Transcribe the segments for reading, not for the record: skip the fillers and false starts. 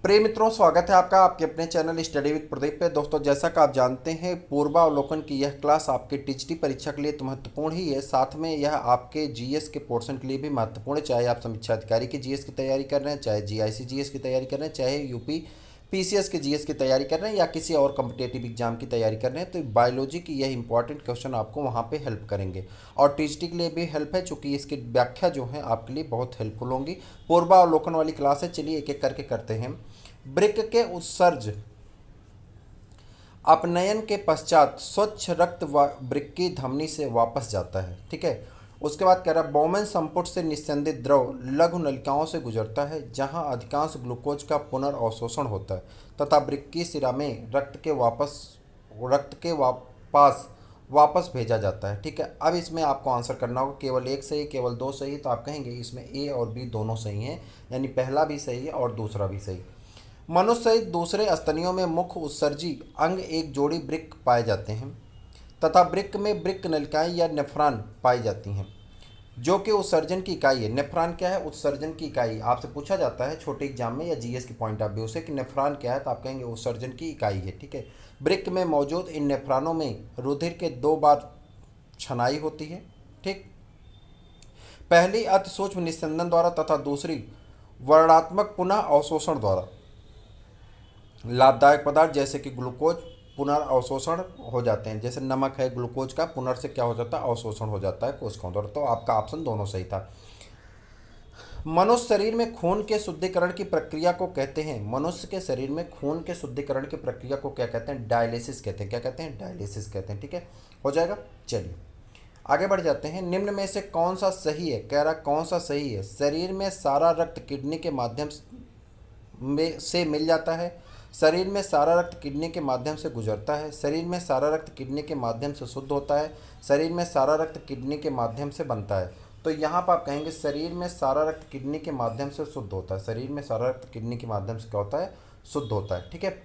प्रिय मित्रों, स्वागत है आपका आपके अपने चैनल स्टडी विद प्रदीप पे। दोस्तों, जैसा कि आप जानते हैं, पूर्वावलोकन की यह क्लास आपके टीजीटी परीक्षा के लिए तो महत्वपूर्ण ही है, साथ में यह आपके जीएस के पोर्शन के लिए भी महत्वपूर्ण है। चाहे आप समीक्षा अधिकारी की जीएस की तैयारी कर रहे हैं, चाहे जीआईसी जीएस की तैयारी कर रहे हैं, चाहे यूपी पीसीएस के जीएस की तैयारी कर रहे हैं या किसी और कम्पिटेटिव एग्जाम की तैयारी कर रहे हैं, तो बायोलॉजी की यह इंपॉर्टेंट क्वेश्चन आपको वहाँ पे हेल्प करेंगे। और टीजीटी के लिए भी हेल्प है, चूँकि इसकी व्याख्या जो है आपके लिए बहुत हेल्पफुल होंगी। पूर्वावलोकन वाली क्लास है, चलिए एक एक करके करते हैं। वृक्क के उत्सर्ज अपनयन के पश्चात स्वच्छ रक्त वृक्की धमनी से वापस जाता है। ठीक है। उसके बाद कह रहा है बोमेन संपुट से निस्यंदित द्रव लघु नलिकाओं से गुजरता है, जहां अधिकांश ग्लूकोज का पुनर्अवशोषण होता है तथा वृक्की सिरा में रक्त के वापस वापस भेजा जाता है। ठीक है। अब इसमें आपको आंसर करना होगा, केवल एक सही केवल दो सही, तो आप कहेंगे इसमें ए और बी दोनों सही हैं, यानी पहला भी सही है और दूसरा भी सही। मनुष्य सहित दूसरे स्तनियों में मुख्य उत्सर्जी अंग एक जोड़ी वृक्क पाए जाते हैं तथा वृक्क में वृक्क नलिकाएं या नेफ्रॉन पाई जाती हैं, जो कि उत्सर्जन की इकाई है। नेफ्रॉन क्या है? उत्सर्जन की इकाई। आपसे पूछा जाता है छोटे एग्जाम में या जीएस के पॉइंट ऑफ व्यू से कि नेफ्रॉन क्या है, तो आप कहेंगे उत्सर्जन की इकाई है। ठीक है। वृक्क में मौजूद इन नेफ्रॉनों में रुधिर के दो बार छनाई होती है। ठीक। पहली अति सूक्ष्म निस्यंदन द्वारा तथा दूसरी वर्णात्मक पुनः अवशोषण द्वारा। लाभदायक पदार्थ जैसे कि ग्लूकोज पुनर्अवशोषण हो जाते हैं, जैसे नमक है, ग्लूकोज का पुनर् से क्या हो जाता है? अवशोषण हो जाता है कोशिकाओं द्वारा। तो आपका ऑप्शन दोनों सही था। मनुष्य शरीर में खून के शुद्धिकरण की प्रक्रिया को कहते हैं, मनुष्य के शरीर में खून के शुद्धिकरण की प्रक्रिया को क्या कहते हैं? डायलिसिस कहते हैं। क्या कहते हैं? डायलिसिस कहते हैं। ठीक है, हो जाएगा। चलिए आगे बढ़ जाते हैं। निम्न में से कौन सा सही है? कह रहा कौन सा सही है? शरीर में सारा रक्त किडनी के माध्यम से मिल जाता है, शरीर में सारा रक्त किडनी के माध्यम से गुजरता है, शरीर में सारा रक्त किडनी के माध्यम से शुद्ध होता है, शरीर में सारा रक्त किडनी के माध्यम से बनता है। तो यहाँ पर आप कहेंगे शरीर में सारा रक्त किडनी के माध्यम से शुद्ध होता है। शरीर में सारा रक्त किडनी के माध्यम से क्या होता है? शुद्ध होता है। ठीक है।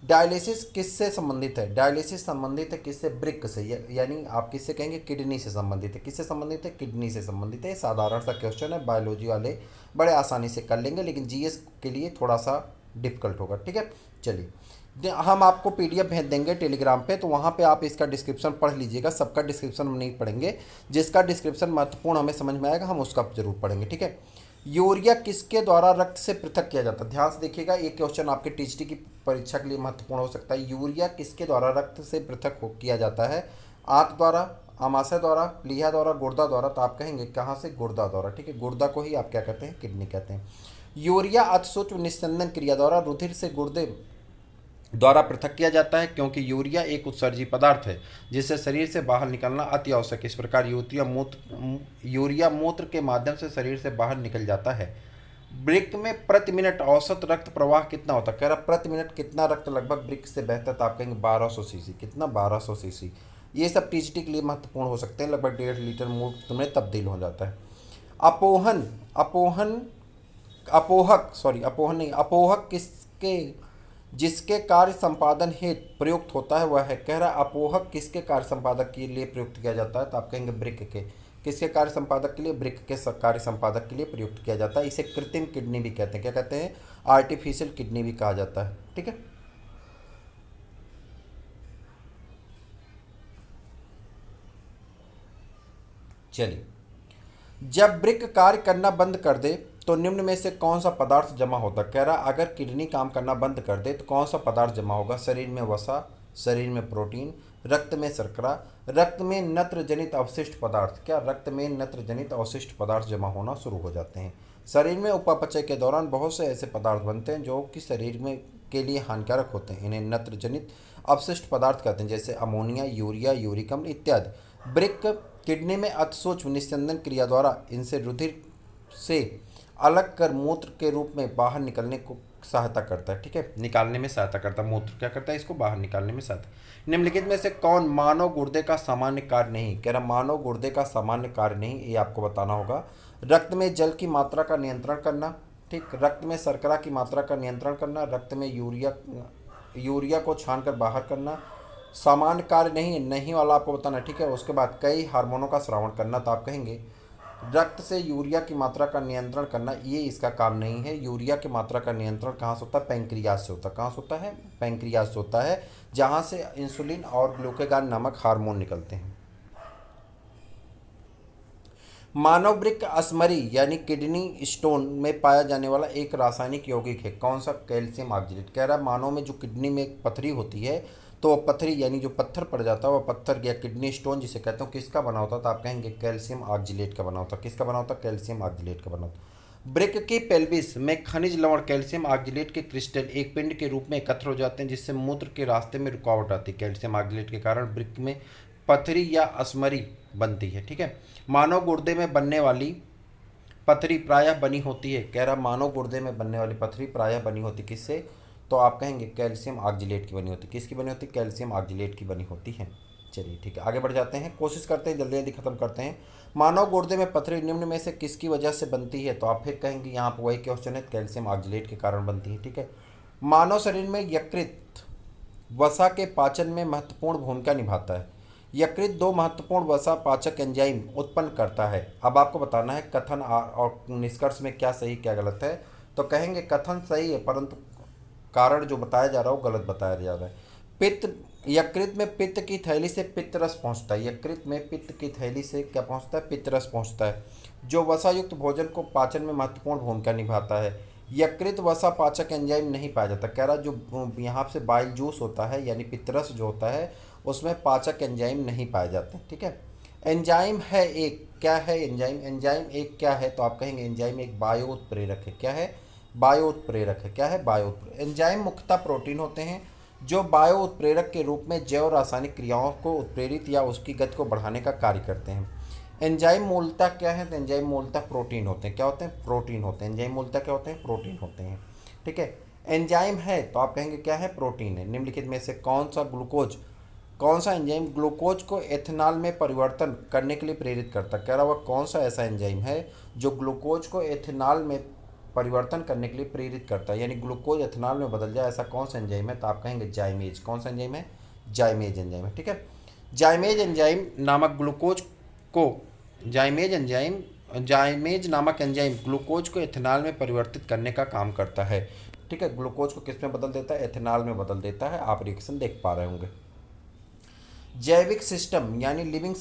डायलिसिस किससे संबंधित है? डायलिसिस संबंधित है किससे? वृक्क से, यानी आप किससे कहेंगे? किडनी से संबंधित है। किससे संबंधित है? किडनी से संबंधित है। साधारण सा क्वेश्चन है, बायोलॉजी वाले बड़े आसानी से कर लेंगे, लेकिन जीएस के लिए थोड़ा सा डिफिकल्ट होगा। ठीक है। चलिए, हम आपको पीडीएफ भेज देंगे टेलीग्राम पे, तो वहाँ पे आप इसका डिस्क्रिप्शन पढ़ लीजिएगा। सबका डिस्क्रिप्शन हम नहीं पढ़ेंगे, जिसका डिस्क्रिप्शन महत्वपूर्ण हमें समझ में आएगा हम उसका जरूर पढ़ेंगे। ठीक है। यूरिया किसके द्वारा रक्त से पृथक किया जाता है? ध्यान से देखिएगा, ये क्वेश्चन आपके टीजीटी की परीक्षा के लिए महत्वपूर्ण हो सकता है। यूरिया किसके द्वारा रक्त से पृथक किया जाता है? आंत द्वारा, आमाशय द्वारा, लीहा द्वारा, गुर्दा द्वारा। तो आप कहेंगे कहाँ से? गुर्दा द्वारा। ठीक है। गुर्दा को ही आप क्या कहते हैं? किडनी कहते हैं। यूरिया अति सूक्ष्म निस्यंदन क्रिया द्वारा रुधिर से गुर्दे द्वारा पृथक किया जाता है, क्योंकि यूरिया एक उत्सर्जी पदार्थ है जिससे शरीर से बाहर निकलना अति आवश्यक है। इस प्रकार यूरिया मूत्र के माध्यम से शरीर से बाहर निकल जाता है। वृक्क में प्रति मिनट औसत रक्त प्रवाह कितना होता है? कह रहा प्रति मिनट कितना रक्त लगभग वृक्क से बहता है? तो आप कहेंगे 1200 सीसी। कितना? 1200 सीसी। ये सब टीजीटी के लिए महत्वपूर्ण हो सकते हैं। लगभग 1.5 लीटर मूत्र में तब्दील हो जाता है। अपोहन अपोहन अपोहक सॉरी अपोहन नहीं, अपोहक किसके जिसके कार्य संपादन हेतु प्रयुक्त होता है वह है। कह रहा अपोहक किसके कार्य संपादक के लिए प्रयुक्त किया जाता है? तो आप कहेंगे वृक्क के। किसके कार्य संपादक के लिए? वृक्क के कार्य संपादक के लिए प्रयुक्त किया जाता है। इसे कृत्रिम किडनी भी कहते हैं। क्या कहते हैं? आर्टिफिशियल किडनी भी कहा जाता है। ठीक है। चलिए, जब वृक्क कार्य करना बंद कर दे तो निम्न में से कौन सा पदार्थ जमा होता? कह रहा अगर किडनी काम करना बंद कर दे तो कौन सा पदार्थ जमा होगा? शरीर में वसा, शरीर में प्रोटीन, रक्त में शर्करा, रक्त में नत्र जनित अवशिष्ट पदार्थ। क्या? रक्त में नत्र जनित अवशिष्ट पदार्थ जमा होना शुरू हो जाते हैं। शरीर में उपापचय के दौरान बहुत से ऐसे पदार्थ बनते हैं जो कि शरीर में के लिए हानिकारक होते हैं। इन्हें नत्र जनित अवशिष्ट पदार्थ कहते हैं, जैसे अमोनिया, यूरिया, यूरिक अम्ल इत्यादि। वृक्क किडनी में अति सूक्ष्म निस्यंदन क्रिया द्वारा इनसे रुधिर से अलग कर मूत्र के रूप में बाहर निकलने को सहायता करता है। ठीक है। निकालने में सहायता करता है। मूत्र क्या करता है? इसको बाहर निकालने में सहायता। निम्नलिखित में से कौन मानव गुर्दे का सामान्य कार्य नहीं? कह रहा मानव गुर्दे का सामान्य कार्य नहीं, ये आपको बताना होगा। रक्त में जल की मात्रा का नियंत्रण करना। ठीक। रक्त में शर्करा की मात्रा का नियंत्रण करना। रक्त में यूरिया को छान कर बाहर करना। सामान्य कार्य नहीं, नहीं वाला आपको बताना। ठीक है। उसके बाद कई हार्मोनों का श्रावण करना। तो आप कहेंगे रक्त से यूरिया की मात्रा का नियंत्रण करना ये इसका काम नहीं है। यूरिया की मात्रा का नियंत्रण कहाँ से होता है? पैंक्रियाज से होता है। कहाँ से होता है? पैंक्रियाज से होता है, जहाँ से इंसुलिन और ग्लूकेगॉन नामक हार्मोन निकलते हैं। मानव वृक्क असमरी यानी किडनी स्टोन में पाया जाने वाला एक रासायनिक यौगिक है, कौन सा? Calcium oxalate. कह रहा है मानव में जो किडनी में एक पथरी होती है, तो वो पथरी यानी जो पत्थर पड़ जाता है, वो पत्थर या किडनी स्टोन जिसे कहते हो, किसका बना होता है? तो आप कहेंगे कैल्शियम ऑक्जेलेट का बना होता है। किसका बना होता है? कैल्शियम ऑक्जेलेट का बना होता है। वृक्क की पेल्विस में खनिज लवण कैल्शियम ऑक्जेलेट के क्रिस्टल एक पिंड के रूप में एकत्र हो जाते हैं, जिससे मूत्र के रास्ते में रुकावट आती है। कैल्शियम ऑक्जेलेट के कारण वृक्क में पथरी या असमरी बनती है। ठीक है। मानव गुर्दे में बनने वाली पथरी प्रायः बनी होती है। कह रहा मानव गुर्दे में बनने वाली पथरी प्रायः बनी होती किससे? तो आप कहेंगे कैल्शियम ऑक्जेलेट की बनी होती। किसकी बनी होती? कैल्शियम ऑक्जेलेट की बनी होती है। चलिए ठीक है, आगे बढ़ जाते हैं, कोशिश करते हैं जल्दी जल्दी खत्म करते हैं। मानव गुर्दे में पथरी निम्न में से किसकी वजह से बनती है? तो आप फिर कहेंगे यहाँ पर वही क्वेश्चन है, कैल्शियम ऑक्जेलेट के कारण बनती है। ठीक है। मानव शरीर में यकृत वसा के पाचन में महत्वपूर्ण भूमिका निभाता है। यकृत दो महत्वपूर्ण वसा पाचक एंजाइम उत्पन्न करता है। अब आपको बताना है कथन और निष्कर्ष में क्या सही क्या गलत है। तो कहेंगे कथन सही है, परंतु कारण जो बताया जा रहा है वो गलत बताया जा रहा है। पित्त, यकृत में पित्त की थैली से पित्त रस पहुँचता है। यकृत में पित्त की थैली से क्या पहुँचता है? पित्त रस पहुँचता है, जो वसायुक्त भोजन को पाचन में महत्वपूर्ण भूमिका निभाता है। यकृत वसा पाचक एंजाइम नहीं पाया जाता। कह रहा जो यहाँ से बाइल जूस होता है यानी पित्तरस जो होता है, उसमें पाचक एंजाइम नहीं पाए जाते। ठीक है। एंजाइम है एक, क्या है एंजाइम? एंजाइम एक क्या है? तो आप कहेंगे एंजाइम एक बायो उत्प्रेरक है। क्या है? बायो उत्प्रेरक है। क्या है? बायो उत्प्रेरक। एंजाइम मुख्यतः प्रोटीन होते हैं जो बायो उत्प्रेरक के रूप में जैव रासायनिक क्रियाओं को उत्प्रेरित या उसकी गति को बढ़ाने का कार्य करते हैं। एंजाइम मूलतः क्या है? तो एंजाइम मूलतः प्रोटीन होते हैं। क्या होते हैं? प्रोटीन होते हैं। एंजाइम मूलतः क्या होते हैं? प्रोटीन होते हैं। ठीक है। एंजाइम है तो आप कहेंगे क्या है? प्रोटीन है। निम्नलिखित में से कौन सा एंजाइम ग्लूकोज को एथेनॉल में परिवर्तन करने के लिए प्रेरित करता है? कह रहा वह कौन सा ऐसा एंजाइम है जो ग्लूकोज को एथेनॉल में परिवर्तन करने के लिए प्रेरित करता है, यानी ग्लूकोज एथेनॉल में बदल जाए, ऐसा कौन सा एंजाइम है? तो आप कहेंगे जाइमेज। कौन सा एंजाइम है? जाइमेज एंजाइम है। ठीक है। जाइमेज एंजाइम नामक ग्लूकोज को जाइमेज नामक एंजाइम ग्लूकोज को एथेनॉल में परिवर्तित करने का काम करता है। ठीक है। ग्लूकोज को किस में बदल देता है? एथेनॉल में बदल देता है। आप रिएक्शन देख पा रहे होंगे। जैविक सिस्टम यानी लिविंग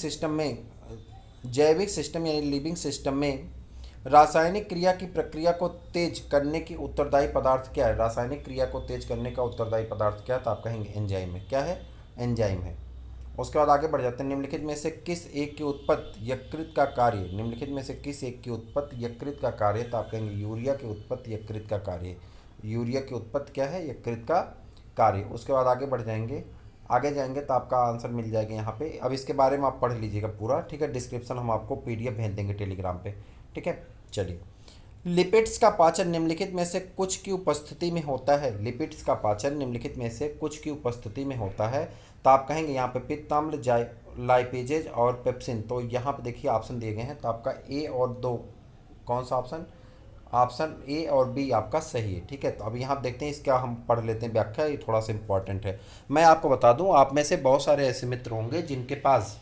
सिस्टम में रासायनिक क्रिया की प्रक्रिया को तेज करने की उत्तरदायी पदार्थ क्या है? रासायनिक क्रिया को तेज करने का उत्तरदायी पदार्थ क्या है? तो आप कहेंगे एंजाइम है। क्या है? एंजाइम है। उसके बाद आगे बढ़ जाते हैं। निम्नलिखित में से किस एक की उत्पत्ति यकृत का कार्य? निम्नलिखित में से किस एक की उत्पत्ति यकृत का कार्य है? तो आप कहेंगे यूरिया की उत्पत्ति यकृत का कार्य है। यूरिया की उत्पत्ति क्या है? यकृत का कार्य। उसके बाद आगे बढ़ जाएंगे, आगे जाएंगे तो आपका आंसर मिल जाएगा यहाँ पे। अब इसके बारे में आप पढ़ लीजिएगा पूरा। ठीक है। डिस्क्रिप्शन हम आपको PDF भेज देंगे टेलीग्राम पे। ठीक है। चलिए, लिपिड्स का पाचन निम्नलिखित में से कुछ की उपस्थिति में होता है। लिपिड्स का पाचन निम्नलिखित में से कुछ की उपस्थिति में होता है। तो आप कहेंगे यहाँ पे पित्ताम्ल, लाइपेजेज और पेप्सिन। तो यहाँ पे देखिए ऑप्शन दिए गए हैं, तो आपका ए और 2 कौन सा ऑप्शन? ऑप्शन ए और बी आपका सही है। ठीक है। तो अब यहाँ देखते हैं, इसका हम पढ़ लेते हैं व्याख्या, ये थोड़ा सा इंपॉर्टेंट है। मैं आपको बता दूं, आप में से बहुत सारे ऐसे मित्र होंगे जिनके पास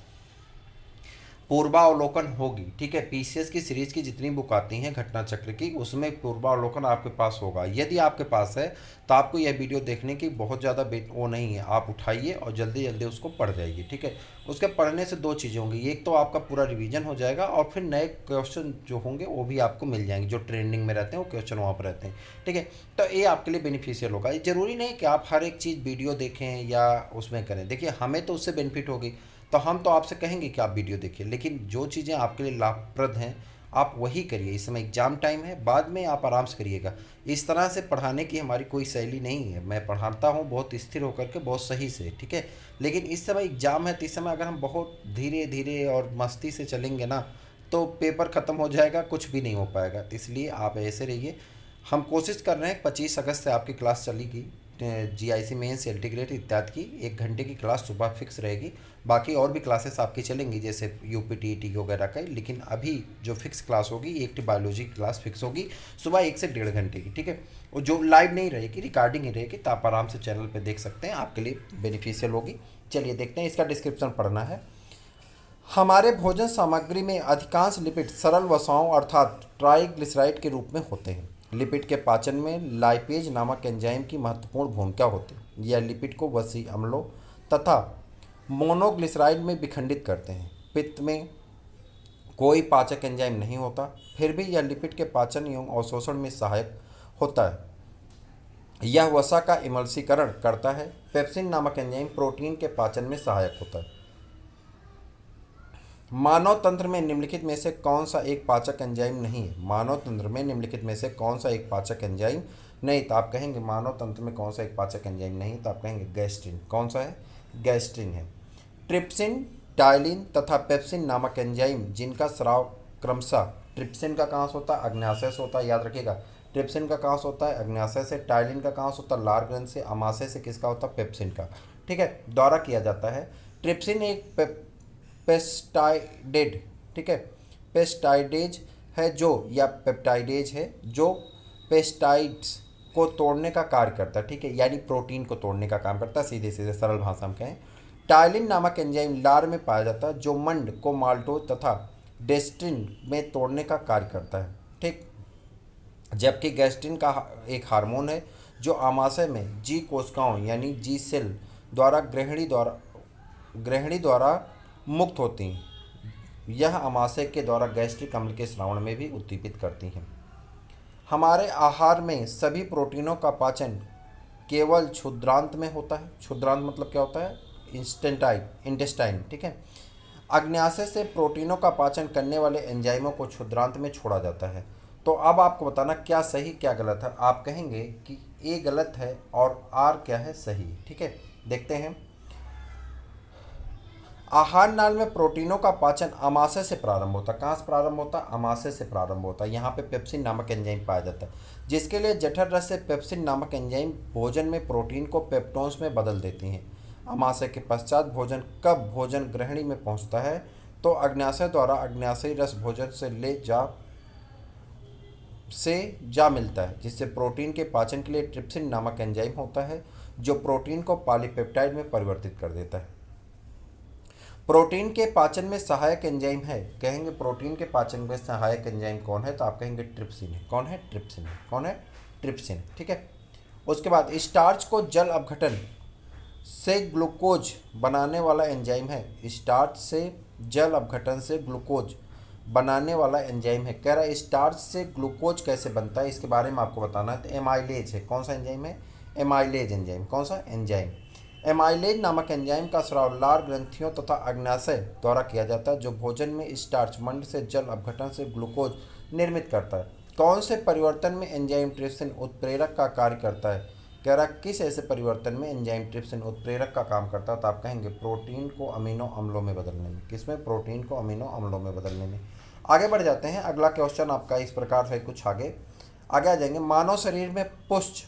पूर्वावलोकन होगी। ठीक है। PCS की सीरीज की जितनी बुक आती हैं घटना चक्र की, उसमें पूर्वावलोकन आपके पास होगा। यदि आपके पास है तो आपको यह वीडियो देखने की बहुत ज़्यादा वो नहीं है, आप उठाइए और जल्दी जल्दी उसको पढ़ जाइए। ठीक है। उसके पढ़ने से 2 चीज़ें होंगी, एक तो आपका पूरा रिवीजन हो जाएगा और फिर नए क्वेश्चन जो होंगे वो भी आपको मिल जाएंगे, जो ट्रेंडिंग में रहते हैं वो क्वेश्चन वहाँ पर रहते हैं। ठीक है। तो ये आपके लिए बेनिफिशियल होगा। ये ज़रूरी नहीं कि आप हर एक चीज़ वीडियो देखें या उसमें करें। देखिए, हमें तो उससे बेनिफिट होगी, तो हम तो आपसे कहेंगे कि आप वीडियो देखिए, लेकिन जो चीज़ें आपके लिए लाभप्रद हैं आप वही करिए। इस समय एग्ज़ाम टाइम है, बाद में आप आराम से करिएगा। इस तरह से पढ़ाने की हमारी कोई शैली नहीं है। मैं पढ़ाता हूँ बहुत स्थिर होकर के, बहुत सही से। ठीक है। लेकिन इस समय एग्ज़ाम है, तो इस समय अगर हम बहुत धीरे धीरे और मस्ती से चलेंगे ना, तो पेपर ख़त्म हो जाएगा, कुछ भी नहीं हो पाएगा। तो इसलिए आप ऐसे रहिए। हम कोशिश कर रहे हैं 25 अगस्त से आपकी क्लास चलेगी, GIC मेंस, इंटीग्रेट इत्यादि की 1 घंटे की क्लास सुबह फिक्स रहेगी। बाकी और भी क्लासेस आपकी चलेंगी जैसे UPTET वगैरह का, लेकिन अभी जो फिक्स क्लास होगी एक बायोलॉजी की क्लास फिक्स होगी सुबह 1 से 1.5 घंटे की। ठीक है। और जो लाइव नहीं रहेगी, रिकॉर्डिंग ही रहेगी, तो आप आराम से चैनल पे देख सकते हैं, आपके लिए बेनिफिशियल होगी। चलिए देखते हैं, इसका डिस्क्रिप्शन पढ़ना है। हमारे भोजन सामग्री में अधिकांश लिपिड सरल वसाओं अर्थात ट्राइग्लिसराइड के रूप में होते हैं। लिपिड के पाचन में लाइपेज नामक एंजाइम की महत्वपूर्ण भूमिका होती है। यह लिपिड को वसी अम्लों तथा मोनोग्लिसराइड में विखंडित करते हैं। पित्त में कोई पाचक एंजाइम नहीं होता, फिर भी यह लिपिड के पाचन एवं अवशोषण में सहायक होता है। यह वसा का इमल्सीकरण करता है। पेप्सिन नामक एंजाइम प्रोटीन के पाचन में सहायक होता है। मानव तंत्र में निम्नलिखित में से कौन सा एक पाचक एंजाइम नहीं है? मानव तंत्र में निम्नलिखित में से कौन सा एक पाचक एंजाइम नहीं? तो आप कहेंगे मानव तंत्र में कौन सा एक पाचक एंजाइम नहीं, तो आप कहेंगे गैस्ट्रिन। कौन सा है? गैस्ट्रिन है। ट्रिप्सिन, टाइलिन तथा पेप्सिन नामक एंजाइम जिनका स्राव क्रमशः ट्रिप्सिन का कहाँ से होता है? अग्न्याशय से होता है। याद रखिएगा, ट्रिप्सिन का कहाँ से होता है? अग्न्याशय से। टाइलिन का कहाँ से होता है? लार ग्रंथि से। अमाशय से किसका होता है? पेप्सिन का। ठीक है, द्वारा किया जाता है। ट्रिप्सिन एक पेस्टाइडेड, ठीक है, पेस्टाइडेज है जो, या पेप्टाइडेज है जो पेस्टाइड्स को तोड़ने का कार्य करता है। ठीक है, यानी प्रोटीन को तोड़ने का काम करता है, सीधे सीधे सरल भाषा में कहें। टाइलिन नामक एंजाइम लार में पाया जाता है जो मंड को माल्टोज तथा डेस्ट्रिन में तोड़ने का कार्य करता है। ठीक, जबकि गैस्ट्रिन का एक हार्मोन है जो आमाशय में जी कोशिकाओं यानी जी सेल द्वारा ग्रहणी द्वारा मुक्त होती हैं। यह आमाशय के द्वारा गैस्ट्रिक अम्ल के स्रावण में भी उद्दीपित करती हैं। हमारे आहार में सभी प्रोटीनों का पाचन केवल क्षुद्रांत में होता है। क्षुद्रांत मतलब क्या होता है? इंटेस्टाइन। ठीक है, अग्न्याशय से प्रोटीनों का पाचन करने वाले एंजाइमों को क्षुद्रांत में छोड़ा जाता है। तो अब आपको बताना क्या सही क्या गलत है। आप कहेंगे कि ए गलत है और आर क्या है? सही। ठीक है, देखते हैं। आहार नाल में प्रोटीनों का पाचन आमाशय से प्रारंभ होता है। कहाँ से प्रारंभ होता है? आमाशय से प्रारंभ होता है। यहाँ पे पेप्सिन नामक एंजाइम पाया जाता है, जिसके लिए जठर रस से पेप्सिन नामक एंजाइम भोजन में प्रोटीन को पेप्टोन्स में बदल देती हैं। आमाशय के पश्चात भोजन कब भोजन ग्रहणी में पहुँचता है? तो अग्न्याशय द्वारा अग्न्याशयी रस भोजन से जा मिलता है, जिससे प्रोटीन के पाचन के लिए ट्रिप्सिन नामक एंजाइम होता है जो प्रोटीन को पॉलीपेप्टाइड में परिवर्तित कर देता है। प्रोटीन के पाचन में सहायक एंजाइम है। कहेंगे प्रोटीन के पाचन में सहायक एंजाइम कौन है? तो आप कहेंगे ट्रिप्सिन है। कौन है? ट्रिप्सिन है। कौन है? ट्रिप्सिन। ठीक है, उसके बाद स्टार्च को जल अपघटन से ग्लूकोज बनाने वाला एंजाइम है। स्टार्च से जल अपघटन से ग्लूकोज बनाने वाला एंजाइम है। कह रहा है स्टार्च से ग्लूकोज कैसे बनता है, इसके बारे में आपको बताना है। तो एमाइलेज है। कौन सा एंजाइम है? Amylase enzyme. कौन सा एंजाइम? एमाइलेज नामक एंजाइम का स्राव लार ग्रंथियों तथा अग्न्याशय द्वारा किया जाता है, जो भोजन में स्टार्च मंड से जल अपघटन से ग्लूकोज निर्मित करता है। कौन से परिवर्तन में एंजाइम ट्रिप्सिन उत्प्रेरक का कार्य करता है? कह रहा किस ऐसे परिवर्तन में एंजाइम ट्रिप्सिन उत्प्रेरक का काम करता है? तो आप कहेंगे प्रोटीन को अमीनो अम्लों में बदलने में। किसमें? प्रोटीन को अमीनो अम्लों में बदलने में। आगे बढ़ जाते हैं। अगला क्वेश्चन आपका इस प्रकार से, कुछ आगे आगे आ जाएंगे। मानव शरीर में पुष्ट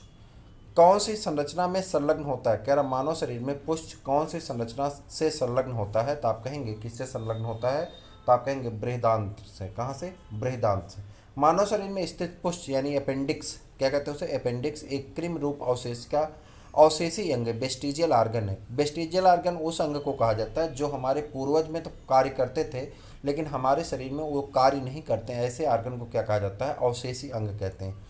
कौन सी संरचना में संलग्न होता है? कह रहा मानव शरीर में पुष्ट कौन सी संरचना से संलग्न होता है? तो आप कहेंगे किससे संलग्न होता है? तो आप कहेंगे बृहदांत से। कहाँ से? बृहदांत से। मानव शरीर में स्थित पुष्ट यानी अपेंडिक्स, क्या कहते हैं उसे? अपेंडिक्स एक कृमि रूप अवशेष का अवशेषी अंग है, वेस्टिजियल आर्गन है। वेस्टिजियल आर्गन उस अंग को कहा जाता है जो हमारे पूर्वज में तो कार्य करते थे, लेकिन हमारे शरीर में वो कार्य नहीं करते हैं। ऐसे आर्गन को क्या कहा जाता है? अवशेषी अंग कहते हैं।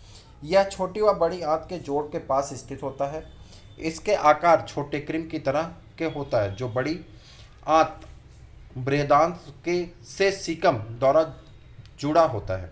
यह छोटी व बड़ी आंत के जोड़ के पास स्थित होता है। इसके आकार छोटे क्रीम की तरह के होता है। जो बड़ी आंत बृहदांत के से सीकम द्वारा जुड़ा होता है।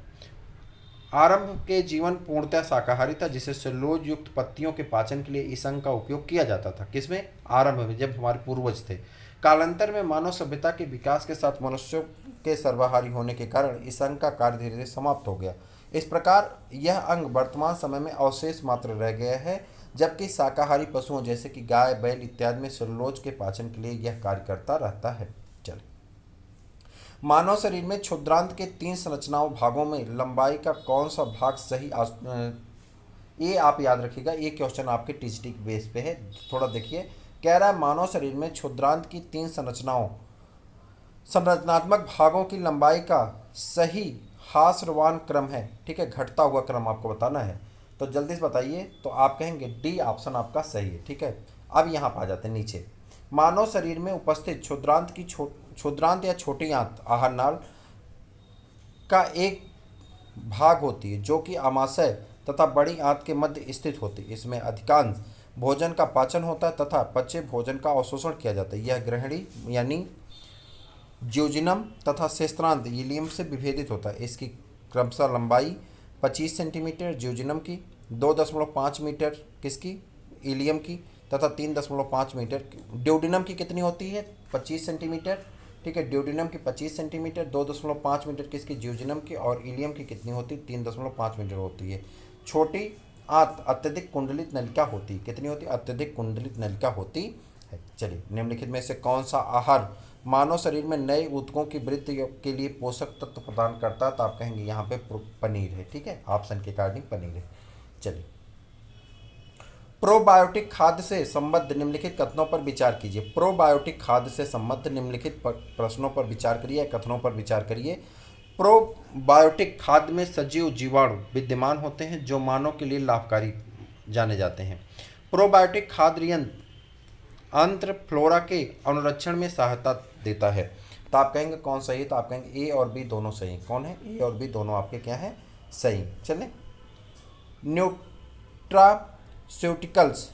आरंभ के जीवन पूर्णतः शाकाहारी था, जिसे सेलुलोज युक्त पत्तियों के पाचन के लिए इस अंग का उपयोग किया जाता था। किसमें? आरंभ में, जब हमारे पूर्वज थे। कालांतर में मानव सभ्यता के विकास के साथ मनुष्यों के सर्वाहारी होने के कारण इस अंग का कार्य धीरे धीरे समाप्त हो गया। इस प्रकार यह अंग वर्तमान समय में अवशेष मात्र रह गया है, जबकि शाकाहारी पशुओं जैसे कि गाय, बैल इत्यादि में सेलुलोज के पाचन के लिए यह कार्य करता रहता है। चलिए, मानव शरीर में क्षुद्रांत के 3 संरचनाओं भागों में लंबाई का कौन सा भाग सही? ये आप याद रखिएगा, ये क्वेश्चन आपके टीजीटी के बेस पे है। थोड़ा देखिए, कह रहा है मानव शरीर में क्षुद्रांत की 3 संरचनात्मक भागों की लंबाई का सही ह्रासमान क्रम है। ठीक है, घटता हुआ क्रम आपको बताना है। तो जल्दी से बताइए। तो आप कहेंगे डी ऑप्शन आपका सही है। ठीक है, अब यहाँ पर आ जाते हैं नीचे। मानव शरीर में उपस्थित क्षुद्रांत की क्षुद्रांत या छोटी आंत आहार नाल का एक भाग होती है जो कि आमाशय तथा बड़ी आंत के मध्य स्थित होती है। इसमें अधिकांश भोजन का पाचन होता है तथा पचे भोजन का अवशोषण किया जाता है। यह ग्रहणी यानी ज्यूजिनम तथा शेस्त्रांत इलियम से विभेदित होता है। इसकी क्रमशः लंबाई 25 सेंटीमीटर ज्यूजिनम की, 2.5 मीटर किसकी, इलियम की, तथा 3.5 मीटर ड्यूडिनम की कितनी होती है, 25 सेंटीमीटर। ठीक है, ड्यूडिनम की 25 सेंटीमीटर, 2.5 मीटर किसकी, ज्यूजिनम की, और इलियम की कितनी होती है, 3.5 मीटर होती है। छोटी आंत अत्यधिक कुंडलित नलिका होती है, कितनी होती है, अत्यधिक कुंडलित नलिका होती है। चलिए, निम्नलिखित में से कौन सा आहार मानव शरीर में नए ऊतकों की वृद्धि के लिए पोषक तत्व प्रदान करता है, तो आप कहेंगे यहाँ पे पनीर है। ठीक है, ऑप्शन के अकॉर्डिंग पनीर है। चलिए, प्रोबायोटिक खाद्य से संबद्ध निम्नलिखित कथनों पर विचार कीजिए। प्रोबायोटिक खाद्य से संबद्ध निम्नलिखित प्रश्नों पर विचार करिए, कथनों पर विचार करिए। प्रोबायोटिक खाद्य में सजीव जीवाणु विद्यमान होते हैं जो मानव के लिए लाभकारी जाने जाते हैं। प्रोबायोटिक खाद्य यंत्र आंत्र फ्लोरा के अनुरक्षण में सहायता देता है। तो आप कहेंगे कौन सही है, तो आप कहेंगे ए और बी दोनों सही। कौन है, ए और बी दोनों आपके क्या है, सही। चलें, न्यूट्रास्यूटिकल्स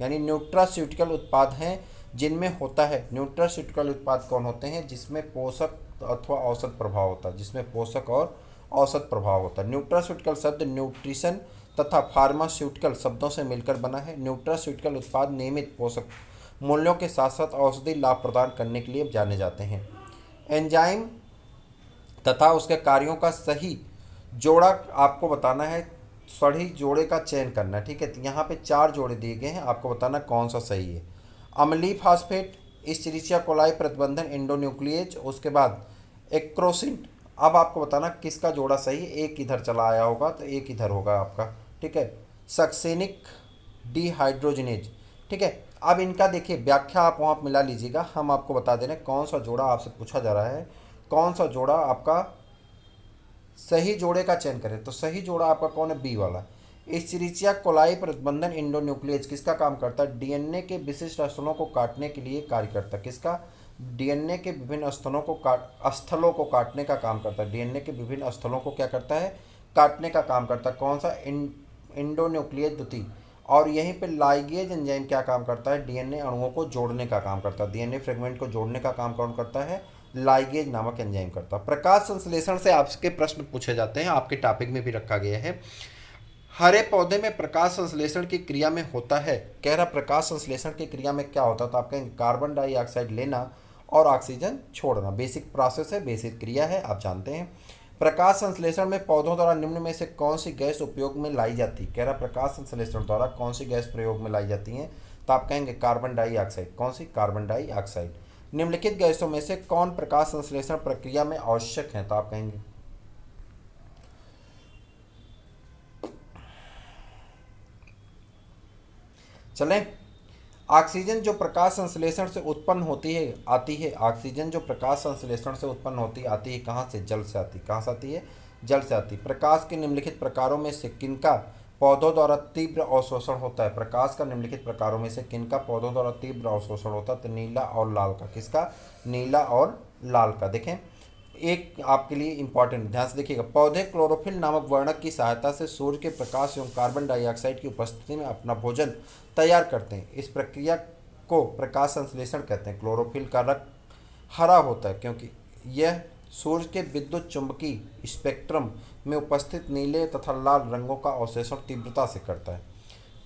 यानी न्यूट्रास्यूटिकल उत्पाद हैं जिनमें होता है, न्यूट्रास्यूटिकल उत्पाद कौन होते हैं, जिसमें पोषक अथवा औसत प्रभाव होता है, जिसमें पोषक और औसत प्रभाव होता है। न्यूट्रास्यूटिकल शब्द न्यूट्रिशन तथा फार्मास्यूटिकल शब्दों से मिलकर बना है। न्यूट्रास्यूटिकल उत्पाद नियमित पोषक मूल्यों के साथ साथ औषधि लाभ प्रदान करने के लिए जाने जाते हैं। एंजाइम तथा उसके कार्यों का सही जोड़ा आपको बताना है, सही जोड़े का चयन करना है। ठीक है, तो यहाँ पे 4 जोड़े दिए गए हैं, आपको बताना कौन सा सही है। अम्लीय फास्फेट, इस्चेरिचिया कोलाई प्रतिबंधन एंडोन्यूक्लिएज, उसके बाद एक्रोसिन। अब आपको बताना किसका जोड़ा सही है, एक इधर चला आया होगा तो एक इधर होगा आपका। ठीक है, सक्सेनिक डिहाइड्रोजिनेज। ठीक है, अब इनका देखिए व्याख्या आप वहाँ मिला लीजिएगा, हम आपको बता दे रहे हैं कौन सा जोड़ा आपसे पूछा जा रहा है, कौन सा जोड़ा आपका सही जोड़े का चयन करें। तो सही जोड़ा आपका कौन है, बी वाला। इस्चेरिचिया कोलाई प्रतिबंधन एंडोन्यूक्लिएज किसका काम करता है, डीएनए के विशिष्ट स्थलों को काटने के लिए कार्य करता है। किसका, डीएनए के विभिन्न स्थलों को काटने का काम करता है। डीएनए के विभिन्न स्थलों को क्या करता है, काटने का काम करता है। कौन सा, एंडोन्यूक्लिएज द्वितीय। और यहीं पे लाइगेज एंजाइम क्या काम करता है, डीएनए अणुओं को जोड़ने का काम करता है। डीएनए फ्रेगमेंट को जोड़ने का काम कौन करता है, लाइगेज नामक एंजाइम करता है। प्रकाश संश्लेषण से आपके प्रश्न पूछे जाते हैं, आपके टॉपिक में भी रखा गया है। हरे पौधे में प्रकाश संश्लेषण की क्रिया में होता है, कह रहा प्रकाश संश्लेषण की क्रिया में क्या होता है, तो आप कहेंगे कार्बन डाइऑक्साइड लेना और ऑक्सीजन छोड़ना। बेसिक प्रोसेस है, बेसिक क्रिया है, आप जानते हैं। प्रकाश संश्लेषण में पौधों द्वारा निम्न में से कौन सी गैस उपयोग में लाई जाती है, कह रहा प्रकाश संश्लेषण द्वारा कौन सी गैस प्रयोग में लाई जाती है, तो आप कहेंगे कार्बन डाइऑक्साइड। कौन सी, कार्बन डाइऑक्साइड। निम्नलिखित गैसों में से कौन प्रकाश संश्लेषण प्रक्रिया में आवश्यक है, तो आप कहेंगे चलें, ऑक्सीजन जो प्रकाश संश्लेषण से उत्पन्न होती है आती है, ऑक्सीजन जो प्रकाश संश्लेषण से उत्पन्न होती आती है कहाँ से, जल से आती। कहाँ से आती है, जल से आती। प्रकाश के निम्नलिखित प्रकारों में से किनका पौधों द्वारा तीव्र अवशोषण होता है, प्रकाश का निम्नलिखित प्रकारों में से किनका पौधों द्वारा तीव्र अवशोषण होता है, तो नीला और लाल का। किसका, नीला और लाल का। देखें, एक आपके लिए इंपॉर्टेंट, ध्यान से देखिएगा। पौधे क्लोरोफिल नामक वर्णक की सहायता से सूर्य के प्रकाश एवं कार्बन डाइऑक्साइड की उपस्थिति में अपना भोजन तैयार करते हैं। इस प्रक्रिया को प्रकाश संश्लेषण कहते हैं। क्लोरोफिल का रंग हरा होता है क्योंकि यह सूर्य के विद्युत चुंबकीय स्पेक्ट्रम में उपस्थित नीले तथा लाल रंगों का अवशोषण तीव्रता से करता है।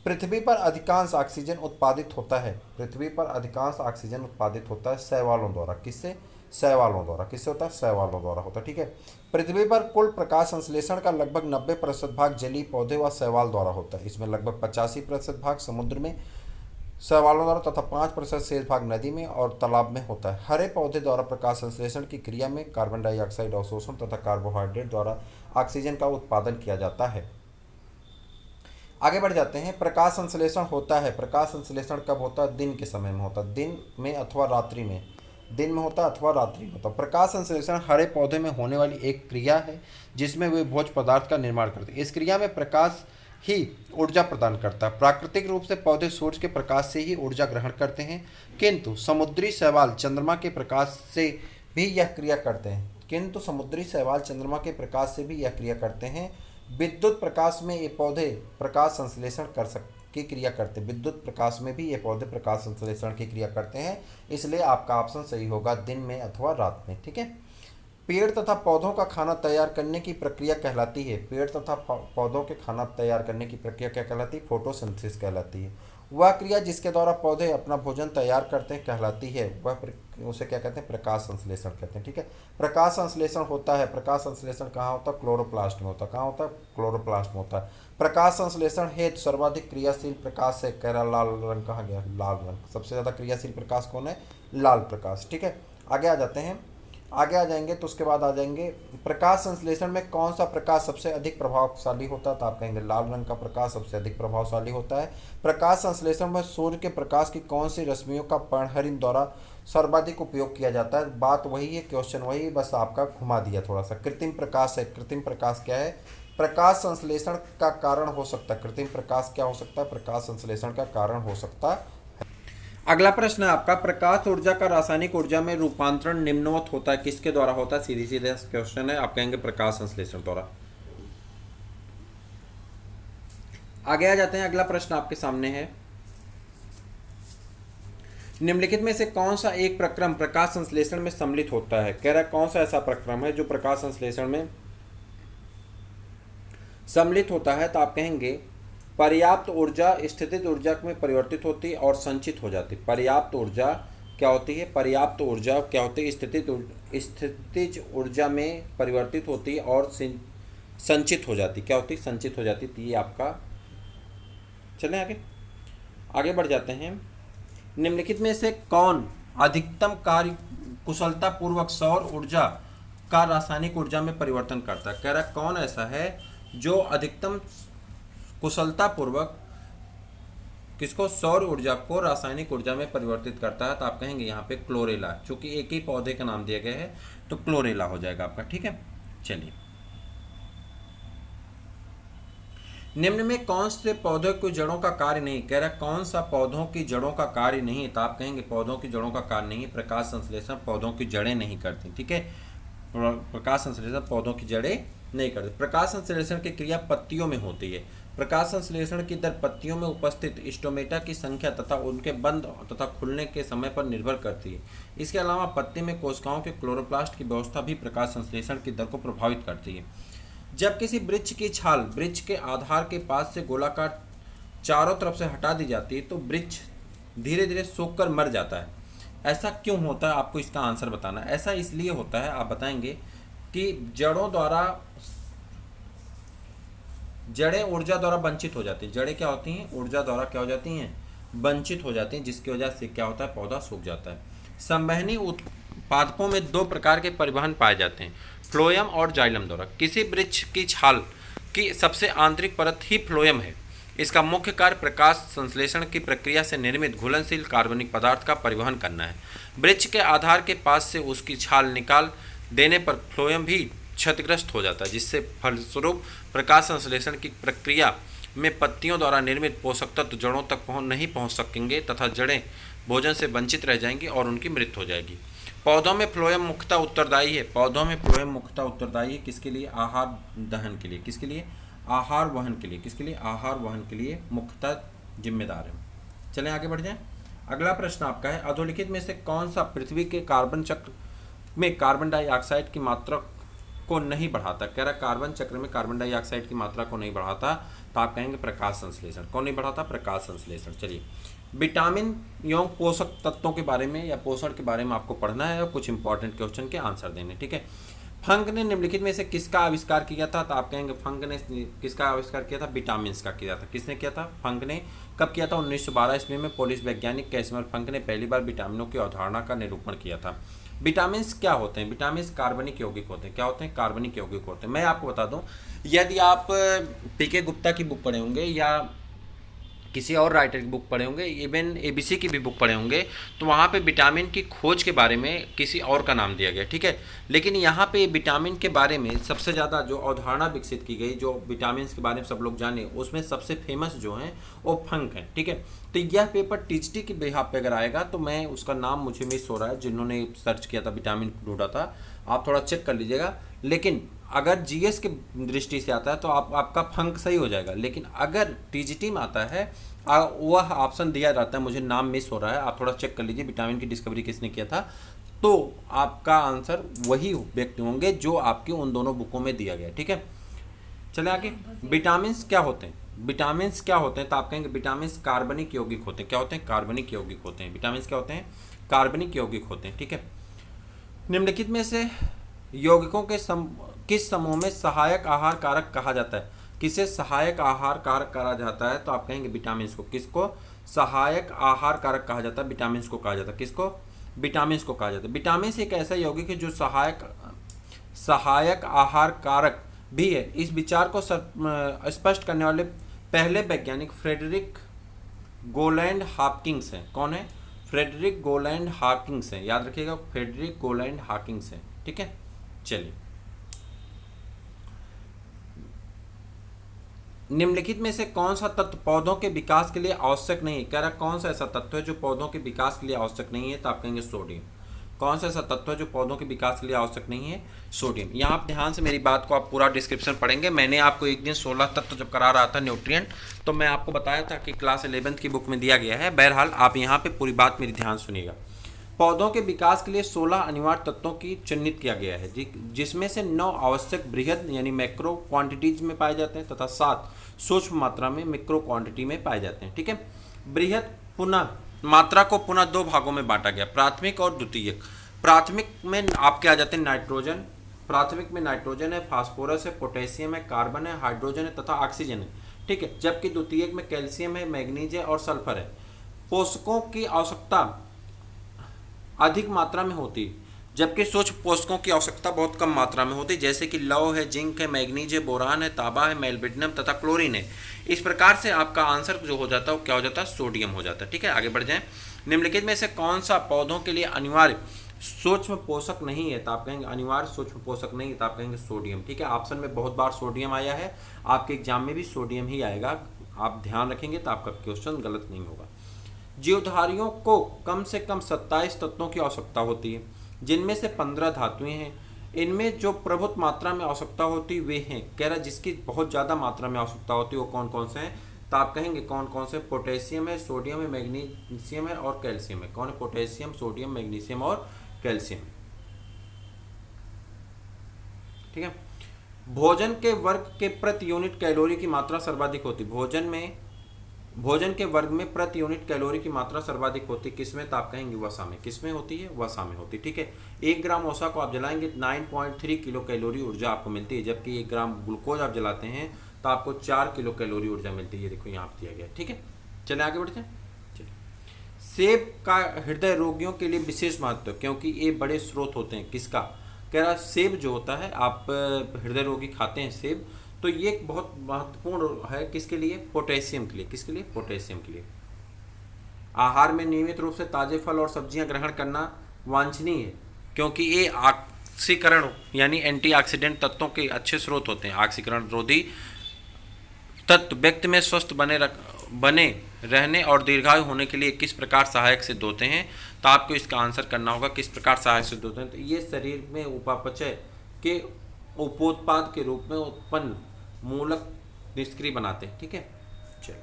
पृथ्वी पर अधिकांश ऑक्सीजन उत्पादित होता है, पृथ्वी पर अधिकांश ऑक्सीजन उत्पादित होता है शैवालों द्वारा। किससे, शैवालों द्वारा। किससे होता है, शैवालों द्वारा होता है। ठीक है, पृथ्वी पर कुल प्रकाश संश्लेषण का लगभग 90% भाग जलीय पौधे व शैवाल द्वारा होता है। इसमें लगभग 85% भाग समुद्र में शैवालों द्वारा तथा 5% शेष भाग नदी में और तालाब में होता है। हरे पौधे द्वारा प्रकाश संश्लेषण की क्रिया में कार्बन डाइऑक्साइड अवशोषण तथा कार्बोहाइड्रेट द्वारा ऑक्सीजन का उत्पादन किया जाता है। आगे बढ़ जाते हैं। प्रकाश संश्लेषण होता है, प्रकाश संश्लेषण कब होता है, दिन के समय में होता है, दिन में अथवा रात्रि में, दिन में होता है अथवा रात्रि में होता है। प्रकाश संश्लेषण हरे पौधे में होने वाली एक क्रिया है जिसमें वे भोज्य पदार्थ का निर्माण करते हैं। इस क्रिया में प्रकाश ही ऊर्जा प्रदान करता है। प्राकृतिक रूप से पौधे सूर्य के प्रकाश से ही ऊर्जा ग्रहण करते हैं, किंतु समुद्री शैवाल चंद्रमा के प्रकाश से भी यह क्रिया करते हैं, किंतु समुद्री शैवाल चंद्रमा के प्रकाश से भी यह क्रिया करते हैं। विद्युत प्रकाश में ये पौधे प्रकाश संश्लेषण की क्रिया करते हैं। विद्युत प्रकाश में भी ये पौधे प्रकाश संश्लेषण की क्रिया करते हैं, इसलिए आपका ऑप्शन सही होगा दिन में अथवा रात में। ठीक है। पेड़ तथा पौधों का खाना तैयार करने की प्रक्रिया कहलाती है। पेड़ तथा पौधों के खाना तैयार करने की प्रक्रिया क्या कहलाती है? फोटोसिंथेसिस कहलाती है। वह क्रिया जिसके द्वारा पौधे अपना भोजन तैयार करते हैं कहलाती है, उसे क्या कहते हैं? प्रकाश संश्लेषण कहते हैं। ठीक है। प्रकाश संश्लेषण होता है, प्रकाश संश्लेषण कहाँ होता है? क्लोरोप्लास्ट में होता है। कहाँ होता है? क्लोरोप्लास्ट में होता है। प्रकाश संश्लेषण हेतु सर्वाधिक क्रियाशील प्रकाश है, कह रहा लाल रंग कहाँ गया? लाल रंग। सबसे ज़्यादा क्रियाशील प्रकाश कौन है? लाल प्रकाश। ठीक है। आगे आ जाते हैं, आगे आ जाएंगे तो उसके बाद आ जाएंगे प्रकाश संश्लेषण में कौन सा प्रकाश सबसे अधिक प्रभावशाली होता है? तो आप कहेंगे लाल रंग का प्रकाश सबसे अधिक प्रभावशाली होता है। प्रकाश संश्लेषण में सूर्य के प्रकाश की कौन सी रश्मियों का पर्णहरित द्वारा सर्वाधिक उपयोग किया जाता है? बात वही है, क्वेश्चन वही, बस आपका घुमा दिया थोड़ा सा। कृत्रिम प्रकाश है। कृत्रिम प्रकाश क्या है? प्रकाश संश्लेषण का कारण हो सकता है। कृत्रिम प्रकाश क्या हो सकता है? प्रकाश संश्लेषण का कारण हो सकता है। अगला प्रश्न है आपका, प्रकाश ऊर्जा का रासायनिक ऊर्जा में रूपांतरण निम्नवत होता है, किसके द्वारा होता है? सीधी सीधे क्वेश्चन है, आप कहेंगे प्रकाश संश्लेषण द्वारा। आगे आ जाते हैं, अगला प्रश्न आपके सामने है, निम्नलिखित में से कौन सा एक प्रक्रम प्रकाश संश्लेषण में सम्मिलित होता है? कह रहा है कौन सा ऐसा प्रक्रम है जो प्रकाश संश्लेषण में सम्मिलित होता है? तो आप कहेंगे पर्याप्त ऊर्जा स्थितिज ऊर्जा में परिवर्तित होती है और संचित हो जाती है। पर्याप्त ऊर्जा क्या होती है? पर्याप्त ऊर्जा क्या होती है? स्थितिज ऊर्जा में परिवर्तित होती है और संचित हो जाती। क्या होती? संचित हो जाती। तो ये आपका, चलें आगे, आगे बढ़ जाते हैं। निम्नलिखित में से कौन अधिकतम कार्य कुशलता पूर्वक सौर ऊर्जा का रासायनिक ऊर्जा में परिवर्तन करता है? कह रहा है कौन ऐसा है जो अधिकतम कुशलता पूर्वक किसको? सौर ऊर्जा को रासायनिक ऊर्जा में परिवर्तित करता है। तो आप कहेंगे यहाँ पे क्लोरेला, चूंकि एक ही पौधे का नाम दिया गया है तो क्लोरेला हो जाएगा आपका। ठीक है। चलिए, निम्न में कौन से पौधों की जड़ों का कार्य नहीं? कह रहा है कौन सा पौधों की जड़ों का कार्य नहीं? तो आप कहेंगे पौधों की जड़ों का कार्य नहीं, प्रकाश संश्लेषण पौधों की जड़ें नहीं करती। ठीक है। प्रकाश संश्लेषण पौधों की जड़ें नहीं करती। प्रकाश संश्लेषण की क्रिया पत्तियों में होती है। प्रकाश संश्लेषण की दर पत्तियों में उपस्थित स्टोमेटा की संख्या तथा उनके बंद तथा खुलने के समय पर निर्भर करती है। इसके अलावा पत्ती में कोशिकाओं के क्लोरोप्लास्ट की व्यवस्था भी प्रकाश संश्लेषण की दर को प्रभावित करती है। जब किसी वृक्ष की छाल वृक्ष के आधार के पास से गोलाकार चारों तरफ से हटा दी जाती है तो वृक्ष धीरे धीरे सूखकर मर जाता है। ऐसा क्यों होता है? आपको इसका आंसर बताना है। ऐसा इसलिए होता है, आप बताएंगे कि जड़ें ऊर्जा द्वारा वंचित हो जाती हैं। जड़ें क्या होती हैं? ऊर्जा द्वारा क्या हो जाती हैं? वंचित हो जाती हैं, जिसकी वजह से क्या होता है? पौधा सूख जाता है। संवहनी उत्पादकों में दो प्रकार के परिवहन पाए जाते हैं, फ्लोएम और जाइलम द्वारा। किसी वृक्ष की छाल की सबसे आंतरिक परत ही फ्लोएम है। इसका मुख्य कार्य प्रकाश संश्लेषण की प्रक्रिया से निर्मित घुलनशील कार्बनिक पदार्थ का परिवहन करना है। वृक्ष के आधार के पास से उसकी छाल निकाल देने पर फ्लोएम भी क्षतिग्रस्त हो जाता है, जिससे फलस्वरूप प्रकाश संश्लेषण की प्रक्रिया में पत्तियों द्वारा निर्मित पोषक तत्व जड़ों तक नहीं पहुंच सकेंगे तथा जड़ें भोजन से वंचित रह जाएंगी और उनकी मृत्यु हो जाएगी। पौधों में फ्लोएम मुख्यतः उत्तरदायी है। पौधों में फ्लोएम मुख्यतः उत्तरदायी है किसके लिए? आहार दहन के लिए। किसके लिए? आहार वहन के लिए। किसके लिए? आहार वहन के लिए मुख्यतः जिम्मेदार है। चलें आगे बढ़ जाएं। अगला प्रश्न आपका है, अधोलिखित में से कौन सा पृथ्वी के कार्बन चक्र में कार्बन डाइऑक्साइड की मात्रा को नहीं बढ़ाता? कह रहा कार्बन चक्र में कार्बन डाइऑक्साइड की मात्रा को नहीं बढ़ाता। तो आप कहेंगे प्रकाश संश्लेषण। कौन नहीं बढ़ाता? प्रकाश संश्लेषण। चलिए, विटामिन एवं पोषक तत्वों के बारे में या पोषण के बारे में आपको पढ़ना है और कुछ इंपॉर्टेंट क्वेश्चन के आंसर देने। ठीक है। फंक ने निम्नलिखित में से किसका आविष्कार किया था? तो आप कहेंगे फंक ने किसका आविष्कार किया था? विटामिन का किया था। किसने किया था? फंक ने। कब किया था? 1912 ईस्वी में पोलिश वैज्ञानिक कैसिमर फंक ने पहली बार विटामिनों की अवधारणा का निरूपण किया था। विटामिन क्या होते हैं? विटामिन कार्बनिक यौगिक होते हैं। क्या होते हैं? कार्बनिक यौगिक होते हैं। मैं आपको बता दूं, यदि आप पीके गुप्ता की बुक पढ़े होंगे या किसी और राइटर की बुक पढ़े होंगे, इवन एबीसी की भी बुक पढ़े होंगे, तो वहाँ पे विटामिन की खोज के बारे में किसी और का नाम दिया गया, ठीक है। लेकिन यहाँ पे विटामिन के बारे में सबसे ज़्यादा जो अवधारणा विकसित की गई, जो विटामिन के बारे में सब लोग जाने, उसमें सबसे फेमस जो हैं वो फंक है, ठीक है। तो यह पेपर टीचटी के बिहाफ पे अगर आएगा तो मैं उसका नाम मुझे मिस हो रहा है, जिन्होंने सर्च किया था विटामिन ढूंढा था, आप थोड़ा चेक कर लीजिएगा। लेकिन अगर जीएस के दृष्टि से आता है तो आपका फंक सही हो जाएगा। लेकिन अगर टीजीटी में आता है वह ऑप्शन दिया जाता है, मुझे नाम मिस हो रहा है, आप थोड़ा चेक कर लीजिए विटामिन की डिस्कवरी किसने किया था, तो आपका आंसर वही व्यक्ति होंगे जो आपकी उन दोनों बुकों में दिया गया, ठीक है। चले आगे, विटामिन क्या होते हैं? विटामिन क्या होते हैं? तो आप कहेंगे विटामिन कार्बनिक यौगिक होते हैं। क्या होते हैं? कार्बनिक यौगिक होते हैं। विटामिन क्या होते हैं? कार्बनिक यौगिक होते हैं, ठीक है। निम्नलिखित में से यौगिकों के किस समूह में सहायक आहार कारक कहा जाता है? किसे सहायक आहार कारक कहा जाता है? तो आप कहेंगे विटामिन को। किसको सहायक आहार कारक कहा जाता है? विटामिन को कहा जाता है। किसको? विटामिन को कहा जाता है। विटामिन एक ऐसा यौगिक है जो सहायक आहार कारक भी है। इस विचार को स्पष्ट करने वाले पहले वैज्ञानिक फ्रेडरिक गोलैंड हॉकिंस हैं। कौन है? फ्रेडरिक गोलैंड हॉकिंस हैं, याद रखिएगा, फ्रेडरिक गोलैंड हॉकिंस हैं, ठीक है। चलिए, निम्नलिखित में से कौन सा तत्व पौधों के विकास के लिए आवश्यक नहीं है? कह रहा कौन सा ऐसा तत्व है जो पौधों के विकास के लिए आवश्यक नहीं है? तो आप कहेंगे सोडियम। कौन सा ऐसा तत्व है जो पौधों के विकास के लिए आवश्यक नहीं है? सोडियम। यहाँ आप ध्यान से मेरी बात को आप पूरा डिस्क्रिप्शन पढ़ेंगे। मैंने आपको एक दिन 16 तत्व जब करा रहा था न्यूट्रिएंट, तो मैं आपको बताया था कि क्लास 11th की बुक में दिया गया है। बहरहाल आप यहाँ पे पूरी बात मेरी ध्यान सुनिएगा। पौधों के विकास के लिए 16 अनिवार्य तत्वों की चिन्हित किया गया है, जिसमें से 9 आवश्यक बृहद यानी मैक्रो क्वांटिटीज में पाए जाते हैं तथा 7 सूक्ष्म मात्रा में मिक्रो क्वांटिटी में पाए जाते हैं, ठीक है। बृहद पुनः मात्रा को पुनः 2 भागों में बांटा गया, प्राथमिक और द्वितीयक। प्राथमिक में आपके आ जाते हैं नाइट्रोजन, प्राथमिक में नाइट्रोजन है, फास्फोरस है, पोटेशियम है, कार्बन है, हाइड्रोजन है तथा ऑक्सीजन है, ठीक है। जबकि द्वितीयक में कैल्शियम है, मैग्नीज है और सल्फर है। पोषकों की आवश्यकता अधिक मात्रा में होती है, जबकि सूक्ष्म पोषकों की आवश्यकता बहुत कम मात्रा में होती है, जैसे कि लौह है, जिंक है, मैग्नीज है, बोरान है, तांबा है, मेलबिडनम तथा क्लोरीन है। इस प्रकार से आपका आंसर जो हो जाता है वो क्या हो जाता है? सोडियम हो जाता है, ठीक है। आगे बढ़ जाएं। निम्नलिखित में से कौन सा पौधों के लिए अनिवार्य सूक्ष्म पोषक नहीं है? तो आप कहेंगे अनिवार्य सूक्ष्म पोषक नहीं है, तो आप कहेंगे सोडियम, ठीक है। ऑप्शन में बहुत बार सोडियम आया है, आपके एग्जाम में भी सोडियम ही आएगा, आप ध्यान रखेंगे तो आपका क्वेश्चन गलत नहीं होगा। जीवधारियों को कम से कम 27 तत्वों की आवश्यकता होती है, जिनमें से 15 धातुएं हैं। इनमें जो प्रभुत मात्रा में आवश्यकता होती वे हैं, कह रहा जिसकी बहुत ज़्यादा मात्रा में आवश्यकता होती है वो कौन कौन से हैं? तो आप कहेंगे कौन कौन से? पोटेशियम है, सोडियम है, मैग्नीशियम है और कैल्शियम है। कौन है? पोटेशियम, सोडियम, मैग्नीशियम और कैल्शियम, ठीक है। भोजन के वर्ग के प्रति यूनिट कैलोरी की मात्रा सर्वाधिक होती है। भोजन के वर्ग में प्रति यूनिट कैलोरी की मात्रा सर्वाधिक होती है किसमें? तो आप कहेंगे वसा में। किसमें होती है? वसा में होती है, ठीक है। 1 ग्राम वसा को आप जलाएंगे 9.3 किलो कैलोरी ऊर्जा आपको मिलती है, जबकि 1 ग्राम ग्लूकोज आप जलाते हैं तो आपको 4 किलो कैलोरी ऊर्जा मिलती है। ये देखो यहाँ दिया गया, ठीक है। चले आगे बढ़ते हैं। चलिए, सेब का हृदय रोगियों के लिए विशेष महत्व, क्योंकि ये बड़े स्रोत होते हैं किसका? कह रहा सेब जो होता है, आप हृदय रोगी खाते हैं सेब, तो ये बहुत महत्वपूर्ण है किसके लिए? पोटेशियम के लिए। किसके लिए? पोटेशियम के लिए। आहार में नियमित रूप से ताजे फल और सब्जियां ग्रहण करना वांछनीय है, क्योंकि ये ऑक्सीकरण यानी एंटीऑक्सीडेंट तत्वों के अच्छे स्रोत होते हैं। ऑक्सीकरण रोधी तत्व व्यक्ति में स्वस्थ बने रहने और दीर्घायु होने के लिए किस प्रकार सहायक सिद्ध होते हैं? तो आपको इसका आंसर करना होगा किस प्रकार सहायक सिद्ध होते हैं। तो ये शरीर में उपापचय के उपोत्पाद के रूप में उत्पन्न मूलक निष्क्रिय बनाते हैं, ठीक है। चलिए,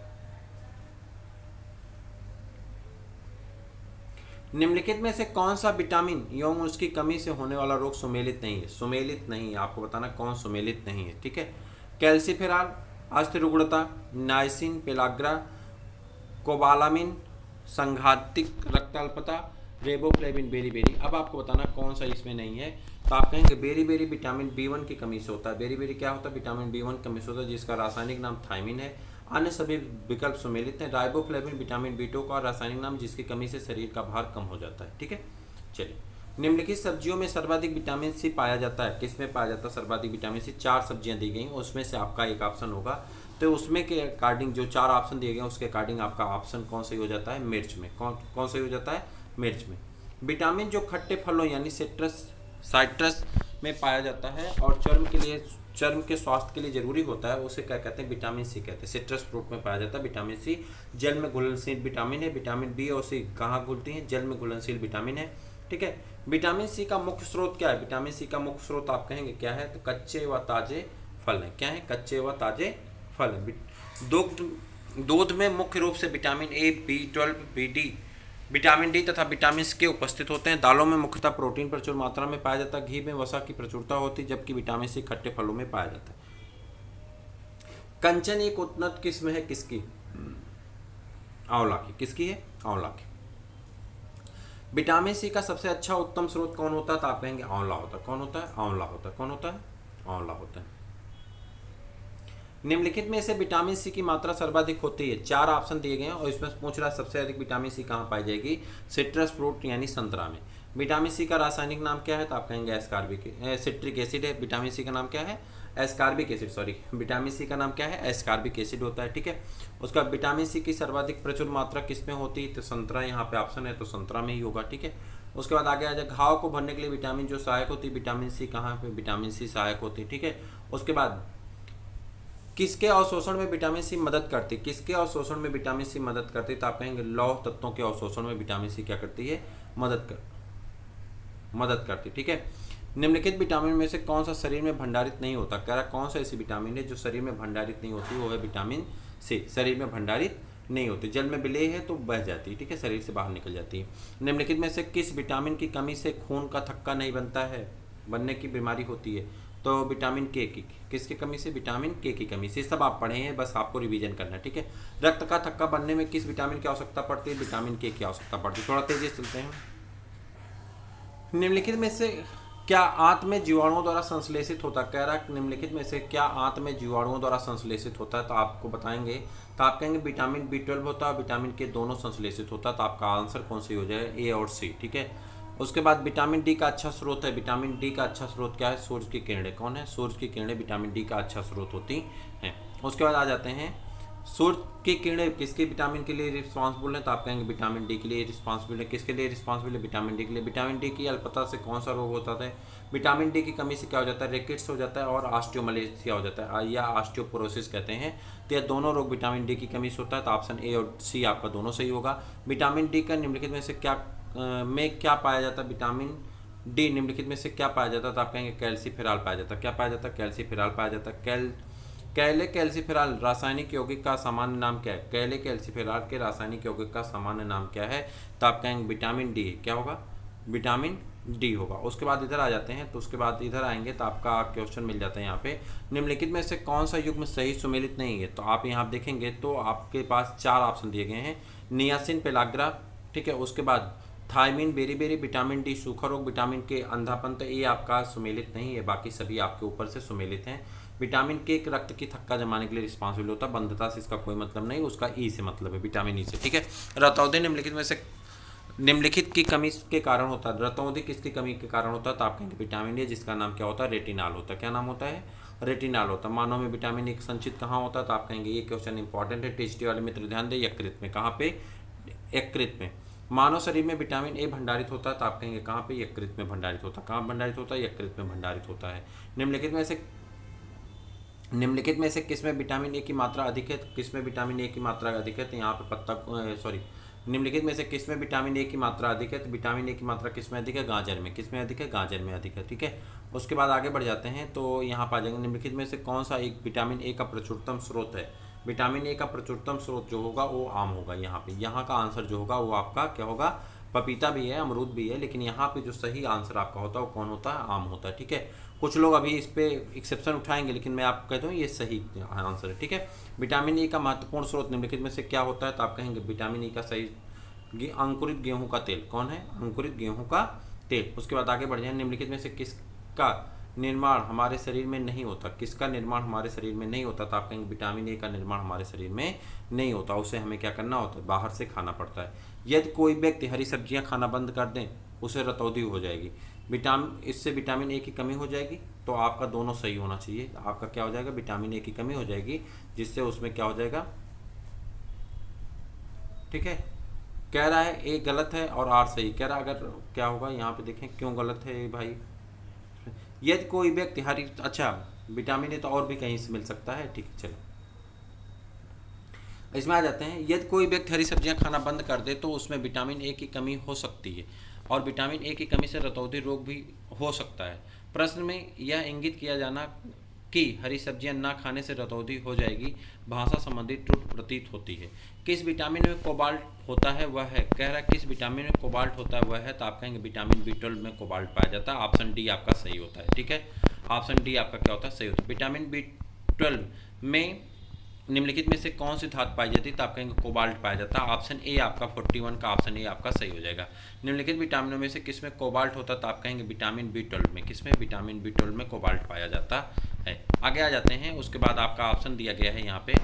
निम्नलिखित में से कौन सा विटामिन एवं उसकी कमी से होने वाला रोग सुमेलित नहीं है? सुमेलित नहीं है, आपको बताना कौन सुमेलित नहीं है, ठीक है। कैल्सिफेरॉल, अस्थिरुग्णता, नाइसिन, पेलाग्रा, कोबालामिन, संघातिक रक्ताल्पता, रेबोफ्लेविन, बेरी। अब आपको बताना कौन सा इसमें नहीं है। तो आप कहेंगे बेरी विटामिन B1 की कमी से होता है। बेरी क्या होता है? विटामिन B1 की कमी से होता है, जिसका रासायनिक नाम थायमिन है। अन्य सभी विकल्प सुमेलित हैं। राइबोफ्लेविन विटामिन B2 का रासायनिक नाम, जिसकी कमी से शरीर का भार कम हो जाता है, ठीक है। चलिए, निम्नलिखित सब्जियों में सर्वाधिक विटामिन सी पाया जाता है। किसमें पाया जाता है सर्वाधिक विटामिन सी? 4 सब्जियां दी गई, उसमें से आपका एक ऑप्शन होगा तो उसमें के अकॉर्डिंग जो 4 ऑप्शन दिए गए हैं उसके अकॉर्डिंग आपका ऑप्शन कौन सही हो जाता है, मिर्च में। कौन कौन सही हो जाता है, मिर्च में। विटामिन जो खट्टे फलों यानी साइट्रस में पाया जाता है और चर्म के स्वास्थ्य के लिए जरूरी होता है, उसे क्या कहते हैं, विटामिन सी कहते हैं। सिट्रस फ्रूट में पाया जाता है विटामिन सी। जल में घुलनशील विटामिन है। विटामिन बी और सी कहाँ घुलती हैं, जल में घुलनशील विटामिन है, ठीक है। विटामिन सी का मुख्य स्रोत क्या है, विटामिन सी का मुख्य स्रोत आप कहेंगे क्या है, तो कच्चे व ताजे फल है। क्या है, कच्चे व ताजे फल है। दूध में मुख्य रूप से vitamin A, B12, BD, vitamin D तथा विटामिन के उपस्थित होते हैं। दालों में मुख्यतः प्रोटीन प्रचुर मात्रा में पाया जाता है। घी में वसा की प्रचुरता होती है, जबकि विटामिन सी खट्टे फलों में पाया जाता है। कंचन एक उन्नत किस्म है किसकी, आंवला की। किसकी है, आंवला की। विटामिन सी का सबसे अच्छा उत्तम स्रोत कौन होता है, तो आप कहेंगे आंवला होता है। कौन होता है, आंवला होता है। कौन होता है, आंवला होता है। निम्नलिखित में से विटामिन सी की मात्रा सर्वाधिक होती है। 4 ऑप्शन दिए गए हैं और इसमें पूछ रहा है सबसे अधिक विटामिन सी कहाँ पाई जाएगी, सिट्रस फ्रूट यानी संतरा में। विटामिन सी का रासायनिक नाम क्या है, तो आप कहेंगे एस्कॉर्बिक सिट्रिक एसिड है। विटामिन सी का नाम क्या है, ascorbic acid, sorry, vitamin C का नाम क्या है, एस्कॉर्बिक एसिड होता है, ठीक है। उसका विटामिन सी की सर्वाधिक प्रचुर मात्रा किस में होती है, तो संतरा, यहाँ पे ऑप्शन है तो संतरा में ही होगा, ठीक है। उसके बाद आगे आ जाए, घाव को भरने के लिए विटामिन जो सहायक होती है, विटामिन सी कहाँ पे, विटामिन सी सहायक होती है, ठीक है। उसके बाद किसके अवशोषण में विटामिन सी मदद करती है, किसके अवशोषण में विटामिन सी मदद करती है, तो आप कहेंगे लौह तत्वों के अवशोषण में विटामिन सी क्या करती है, मदद करती, ठीक है। निम्नलिखित विटामिन में से कौन सा शरीर में भंडारित नहीं होता, कह रहा कौन सा ऐसी विटामिन है जो शरीर में भंडारित नहीं होती, वो है विटामिन सी। शरीर में भंडारित नहीं होती, जल में विलेय है तो बह जाती है, ठीक है, शरीर से बाहर निकल जाती है। निम्नलिखित में से किस विटामिन की कमी से खून का थक्का नहीं बनता है, बनने की बीमारी होती है, तो विटामिन के की। किसकी कमी से, विटामिन के की कमी से। सब आप पढ़े हैं, बस आपको रिवीजन करना है, ठीक है। रक्त का थक्का बनने में किस विटामिन की आवश्यकता पड़ती है, विटामिन के की आवश्यकता पड़ती है। थोड़ा तेजी से चलते हैं। निम्नलिखित में से क्या आंत में जीवाणुओं द्वारा संश्लेषित होता है, कह रहा है निम्नलिखित में से क्या आंत में जीवाणुओं द्वारा संश्लेषित होता है, तो आपको बताएंगे, तो आप कहेंगे विटामिन B12 होता है, विटामिन के दोनों संश्लेषित होता है, तो आपका आंसर कौन सी हो जाए, ए और सी, ठीक है। उसके बाद विटामिन डी का अच्छा स्रोत है, विटामिन डी का अच्छा स्रोत क्या है, सूरज की किरणें। कौन है, सूरज की किरणें विटामिन डी का अच्छा स्रोत होती हैं। उसके बाद आ जाते हैं, सूर्य की किरणें किसके विटामिन के लिए रिस्पॉन्सिबल है, तो आप कहेंगे विटामिन डी के लिए रिस्पॉन्सिबल है। किसके लिए रिस्पॉन्सिबल है, विटामिन डी के लिए। विटामिन डी की अल्पता से कौन सा रोग होता है, विटामिन डी की कमी से क्या हो जाता है, रिकेट्स हो जाता है और ऑस्टियोमलेशिया हो जाता है, या ऑस्टियोपोरोसिस कहते हैं। तो ये दोनों रोग विटामिन डी की कमी से होता है, तो ऑप्शन ए और सी आपका दोनों सही होगा। विटामिन डी का निम्नलिखित में से क्या पाया जाता है, विटामिन डी निम्नलिखित में से क्या पाया जाता है, तो आप कहेंगे कैल्सीफेरॉल पाया जाता है। क्या पाया जाता है, कैल्सीफेरॉल पाया जाता है। कैले कैल्सीफेरॉल रासायनिक यौगिक का सामान्य नाम क्या है, कैले कैल्सीफेरॉल के रासायनिक यौगिक का सामान्य नाम क्या है, तो आप कहेंगे विटामिन डी। क्या होगा, विटामिन डी होगा। उसके बाद इधर आ जाते हैं, तो उसके बाद इधर आएंगे तो आपका क्वेश्चन मिल जाता है यहाँ पे, निम्नलिखित में से कौन सा युग्म सही सुमेलित नहीं है, तो आप यहाँ देखेंगे तो आपके पास 4 ऑप्शन दिए गए हैं, नियासिन पेलाग्रा, ठीक है। उसके बाद थायमिन बेरी, विटामिन डी सूखा रोग, विटामिन के अंधापन, तो ये आपका सुमेलित नहीं है, बाकी सभी आपके ऊपर से सुमेलित हैं। विटामिन के रक्त की थक्का जमाने के लिए रिस्पॉन्सिबल होता है, बंधता से इसका कोई मतलब नहीं, उसका ई से मतलब है, विटामिन ई से, ठीक है। रतौंधी निम्नलिखित में से निम्नलिखित की कमी के कारण होता है, रतौंधी किसकी कमी के कारण होता है, तो आप कहेंगे विटामिन डी, जिसका नाम क्या होता है, रेटिनॉल होता है। क्या नाम होता है, रेटिनॉल होता है। मानव में विटामिन ए संचित कहाँ होता है, तो आप कहेंगे ये क्वेश्चन इंपॉर्टेंट है, टीएचडी वाले मित्र ध्यान दें, यकृत में। कहाँ पे, यकृत में। मानव शरीर में विटामिन ए भंडारित होता है, तो आप कहेंगे कहाँ पे, यकृत में भंडारित होता है। कहाँ भंडारित होता है, यकृत में भंडारित होता है। निम्नलिखित में से किसमें विटामिन ए की मात्रा अधिक है, तो किसमें विटामिन ए की मात्रा अधिक है, तो यहाँ पे निम्नलिखित में से किसमें विटामिन ए की मात्रा अधिक है, तो विटामिन ए की मात्रा किसमें अधिक है, गाजर में। किसमें अधिक है, गाजर में अधिक है, ठीक है। उसके बाद आगे बढ़ जाते हैं, तो यहाँ पर आ जाएंगे, निम्नलिखित में से कौन सा एक विटामिन ए का प्रचुरतम स्रोत है, विटामिन ए का प्रचुरतम स्रोत जो होगा वो आम होगा। यहाँ पे यहाँ का आंसर जो होगा वो आपका क्या होगा, पपीता भी है, अमरूद भी है, लेकिन यहाँ पे जो सही आंसर आपका होता है वो कौन होता है, आम होता है, ठीक है। कुछ लोग अभी इस पे एक्सेप्शन उठाएंगे, लेकिन मैं आपको कहता हूँ ये सही आंसर है, ठीक है। विटामिन ई का महत्वपूर्ण स्रोत निम्नलिखित में से क्या होता है, तो आप कहेंगे विटामिन ई का सही अंकुरित गेहूं का तेल। कौन है, अंकुरित गेहूं का तेल। उसके बाद आगे बढ़ जाए, निम्नलिखित में से किसका निर्माण हमारे शरीर में नहीं होता, किसका निर्माण हमारे शरीर में नहीं होता, तो आप कहेंगे विटामिन ए का निर्माण हमारे शरीर में नहीं होता, उसे हमें क्या करना होता है, बाहर से खाना पड़ता है। यदि कोई व्यक्ति हरी सब्जियां खाना बंद कर दें, उसे रतौंधी हो जाएगी। इससे विटामिन ए की कमी हो जाएगी, तो आपका दोनों सही होना चाहिए। आपका क्या हो जाएगा, विटामिन ए की कमी हो जाएगी, जिससे उसमें क्या हो जाएगा, ठीक है। कह रहा है ए गलत है और आर सही, कह रहा है अगर क्या होगा यहाँ पे देखें क्यों गलत है भाई। यदि कोई व्यक्ति हरी, अच्छा विटामिन ए तो और भी कहीं से मिल सकता है, ठीक है चलो इसमें आ जाते हैं। यदि कोई व्यक्ति हरी सब्जियां खाना बंद कर दे तो उसमें विटामिन ए की कमी हो सकती है, और विटामिन ए की कमी से रतौंधी रोग भी हो सकता है। प्रश्न में यह इंगित किया जाना कि हरी सब्जियां ना खाने से रतौंधी हो जाएगी भाषा संबंधी त्रुटि प्रतीत होती है। किस विटामिन में कोबाल्ट होता है वह है, कह रहा है किस विटामिन में कोबाल्ट होता है वह है, तो आप कहेंगे विटामिन B12 में कोबाल्ट पाया जाता है। ऑप्शन डी आपका सही होता है, ठीक है। ऑप्शन डी आपका क्या होता है, सही होता है। विटामिन B12 में निम्नलिखित में से कौन सी धातु पाई जाती है, तो आप कहेंगे कोबाल्ट पाया जाता है। ऑप्शन ए आपका 41 का ऑप्शन ए आपका सही हो जाएगा। निम्नलिखित विटामिनों में से किसमें कोबाल्ट होता है, तो आप कहेंगे विटामिन B12 में। किसमें, विटामिन B12 में कोबाल्ट पाया जाता है। आगे आ जाते हैं, उसके बाद आपका ऑप्शन दिया गया है यहाँ पे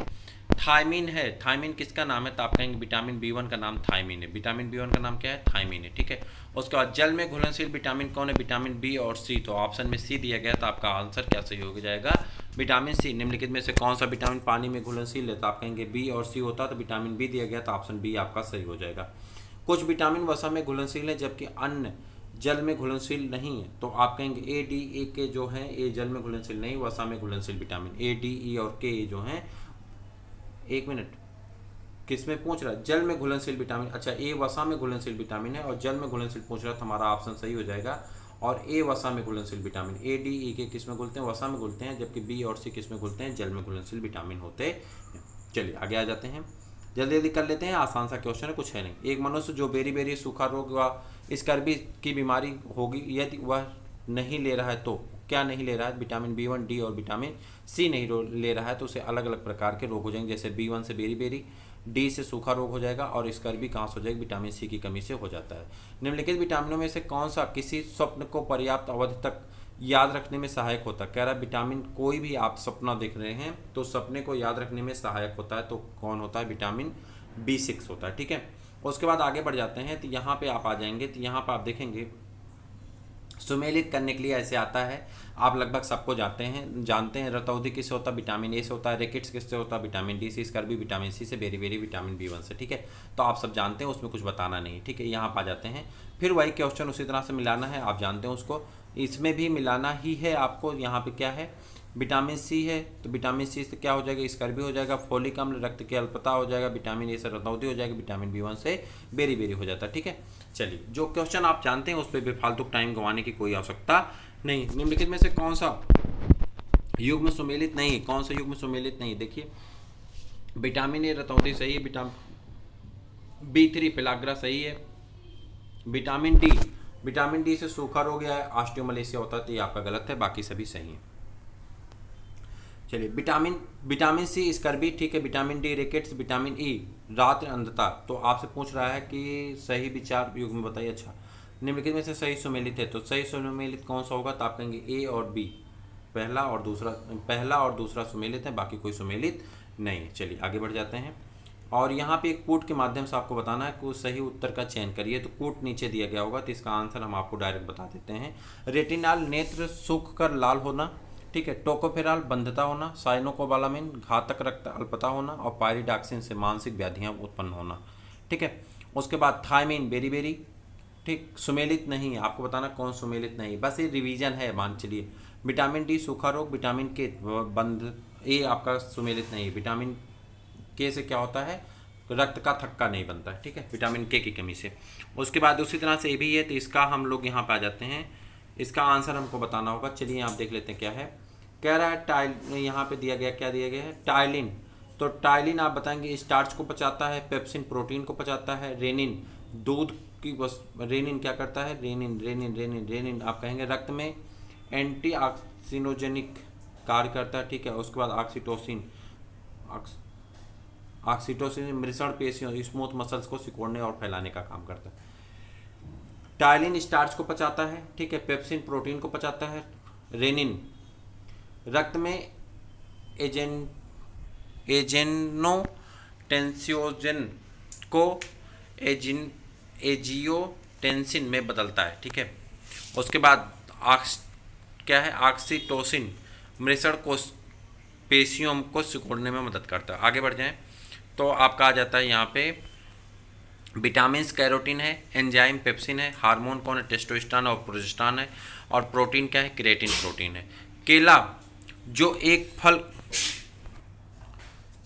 थायमीन है। थायमीन किसका नाम है, तो आप कहेंगे विटामिन B1 का नाम थायमीन है। विटामिन B1 का नाम क्या है, थायमीन है, ठीक है। उसके बाद जल में घुलनशील विटामिन कौन है, विटामिन बी और सी, तो ऑप्शन में सी दिया गया, तो आपका आंसर क्या सही हो जाएगा, विटामिन सी। निम्नलिखित में से कौन सा विटामिन पानी में घुलनशील है, तो आप कहेंगे बी और सी होता, तो विटामिन बी दिया गया, तो ऑप्शन बी आपका सही हो जाएगा। कुछ विटामिन वसा में घुलनशील है जबकि अन्य जल में घुलनशील नहीं है, तो आप कहेंगे ए डी ए के जो हैं ए जल में घुलनशील नहीं, वसा में घुलनशील विटामिन ए डी ई और के जो हैं, एक मिनट किस में पूछ रहा है, जल में घुलनशील विटामिन, अच्छा ए वसा में घुलनशील विटामिन है और जल में घुलनशील पूछ रहा है, तो हमारा ऑप्शन सही हो जाएगा। और ए वसा में घुलनशील विटामिन, ए डी ई के किस में घुलते हैं, वसा में घुलते हैं, जबकि बी और सी किस में घुलते हैं, जल में घुलनशील विटामिन होते हैं। चलिए आगे आ जाते हैं, जल्दी जल्दी कर लेते हैं, आसान सा क्वेश्चन है, कुछ है नहीं। एक मनुष्य जो बेरी बेरी सूखा रोग व स्कर्वी की बीमारी होगी, यदि वह नहीं ले रहा है तो क्या नहीं ले रहा है, विटामिन B1 डी और विटामिन सी नहीं ले रहा है, तो उसे अलग अलग प्रकार के रोग हो जाएंगे, जैसे B1 से बेरी बेरी, डी से सूखा रोग हो जाएगा और स्कर्वी कहाँ से हो जाएगी, विटामिन सी की कमी से हो जाता है। निम्नलिखित विटामिनों में से कौन सा किसी स्वप्न को पर्याप्त अवधि तक याद रखने में सहायक होता है, कह रहा है विटामिन कोई भी आप सपना देख रहे हैं तो सपने को याद रखने में सहायक होता है, तो कौन होता है, विटामिन B6 होता है, ठीक है। उसके बाद आगे बढ़ जाते हैं, तो यहाँ पे आप आ जाएंगे, तो यहाँ पर आप देखेंगे सुमेलित करने के लिए ऐसे आता है, आप लगभग सबको जानते हैं रतौंधी किससे होता है, विटामिन ए से होता है। रिकेट्स किससे होता है, विटामिन डी से। स्कर्वी विटामिन सी से। बेरी बेरी विटामिन B1 से, ठीक है। तो आप सब जानते हैं, उसमें कुछ बताना नहीं, ठीक है। यहाँ पर आ जाते हैं, फिर वही क्वेश्चन उसी तरह से मिलाना है, आप जानते हैं उसको, इसमें भी मिलाना ही है आपको। यहाँ पे क्या है, विटामिन सी है, तो विटामिन सी से क्या हो जाएगा, स्कर्वी हो जाएगा। फोलिक अम्ल रक्त की अल्पता हो जाएगा। विटामिन ए से रतौंधी हो जाएगा। विटामिन B1 से बेरी बेरी हो जाता है, ठीक है। चलिए, जो क्वेश्चन आप जानते हैं उस पर बेफालतू टाइम गंवाने की कोई आवश्यकता नहीं। निम्नलिखित में से कौन सा युग्म सुमेलित नहीं, कौन सा युग्म सुमेलित नहीं, देखिए विटामिन ए रतौंधी सही है, विटामिन B3 पेलाग्रा सही है, विटामिन डी से सूखा रोग या ऑस्टियोमलेशिया होता है, तो ये आपका गलत है, बाकी सभी सही है। चलिए, विटामिन सी स्कर्वी, ठीक है। Vitamin D rickets. Vitamin E रात्रि अंधता, तो आपसे पूछ रहा है कि सही विचार युग्म बताइए। अच्छा, निम्नलिखित में से सही सुमेलित है, तो सही सुमेलित कौन सा होगा, तो आप कहेंगे ए और बी, पहला और दूसरा सुमेलित है, बाकी कोई सुमेलित नहीं है। चलिए आगे बढ़ जाते हैं, और यहाँ पे एक कूट के माध्यम से आपको बताना है कि सही उत्तर का चयन करिए, तो कूट नीचे दिया गया होगा, तो इसका आंसर हम आपको डायरेक्ट बता देते हैं। रेटिनाल नेत्र सूख कर लाल होना, ठीक है। टोकोफेराल बंधता होना, साइनोकोबालामिन घातक रक्त अल्पता होना, और पायरिडॉक्सिन से मानसिक व्याधियां उत्पन्न होना, ठीक है। उसके बाद थायमीन बेरी बेरी, ठीक। सुमेलित नहीं है, आपको बताना कौन सुमेलित नहीं, बस ये रिवीजन है, मान चलिए। विटामिन डी सूखा रोग, विटामिन के बंध, ये आपका सुमेलित नहीं। विटामिन के से क्या होता है, रक्त का थक्का नहीं बनता है, ठीक है, विटामिन के की कमी से। उसके बाद उसी तरह से ये भी है, तो इसका हम लोग यहाँ पे आ जाते हैं, इसका आंसर हमको बताना होगा। चलिए आप देख लेते हैं क्या है, कह रहा है यहाँ पे दिया गया, क्या दिया गया है, टाइलिन। तो टाइलिन आप बताएंगे स्टार्च को पचाता है, पेप्सिन प्रोटीन को पचाता है, रेनिन दूध की रेनिन क्या करता है, रेनिन आप कहेंगे रक्त में एंटी ऑक्सीनोजेनिक कार्य करता है, ठीक है। उसके बाद ऑक्सीटोसिन मृषण पेशियों स्मूथ मसल्स को सिकोड़ने और फैलाने का काम करता है। टाइलिन स्टार्च को पचाता है, ठीक है। पेप्सिन प्रोटीन को पचाता है, रेनिन रक्त में एजेनोटेंसियोजन को एजियोटेंसिन में बदलता है, ठीक है। उसके बाद क्या है, ऑक्सीटोसिन मृषण कोश पेशियों को सिकुड़ने में मदद करता है। आगे बढ़ जाएं तो आपका आ जाता है यहाँ पे विटामिन कैरोटीन है, एंजाइम पेप्सिन है, हार्मोन कौन है, टेस्टोस्टेरोन और प्रोजेस्टेरोन है, और प्रोटीन क्या है, क्रिएटिन प्रोटीन है। केला जो एक फल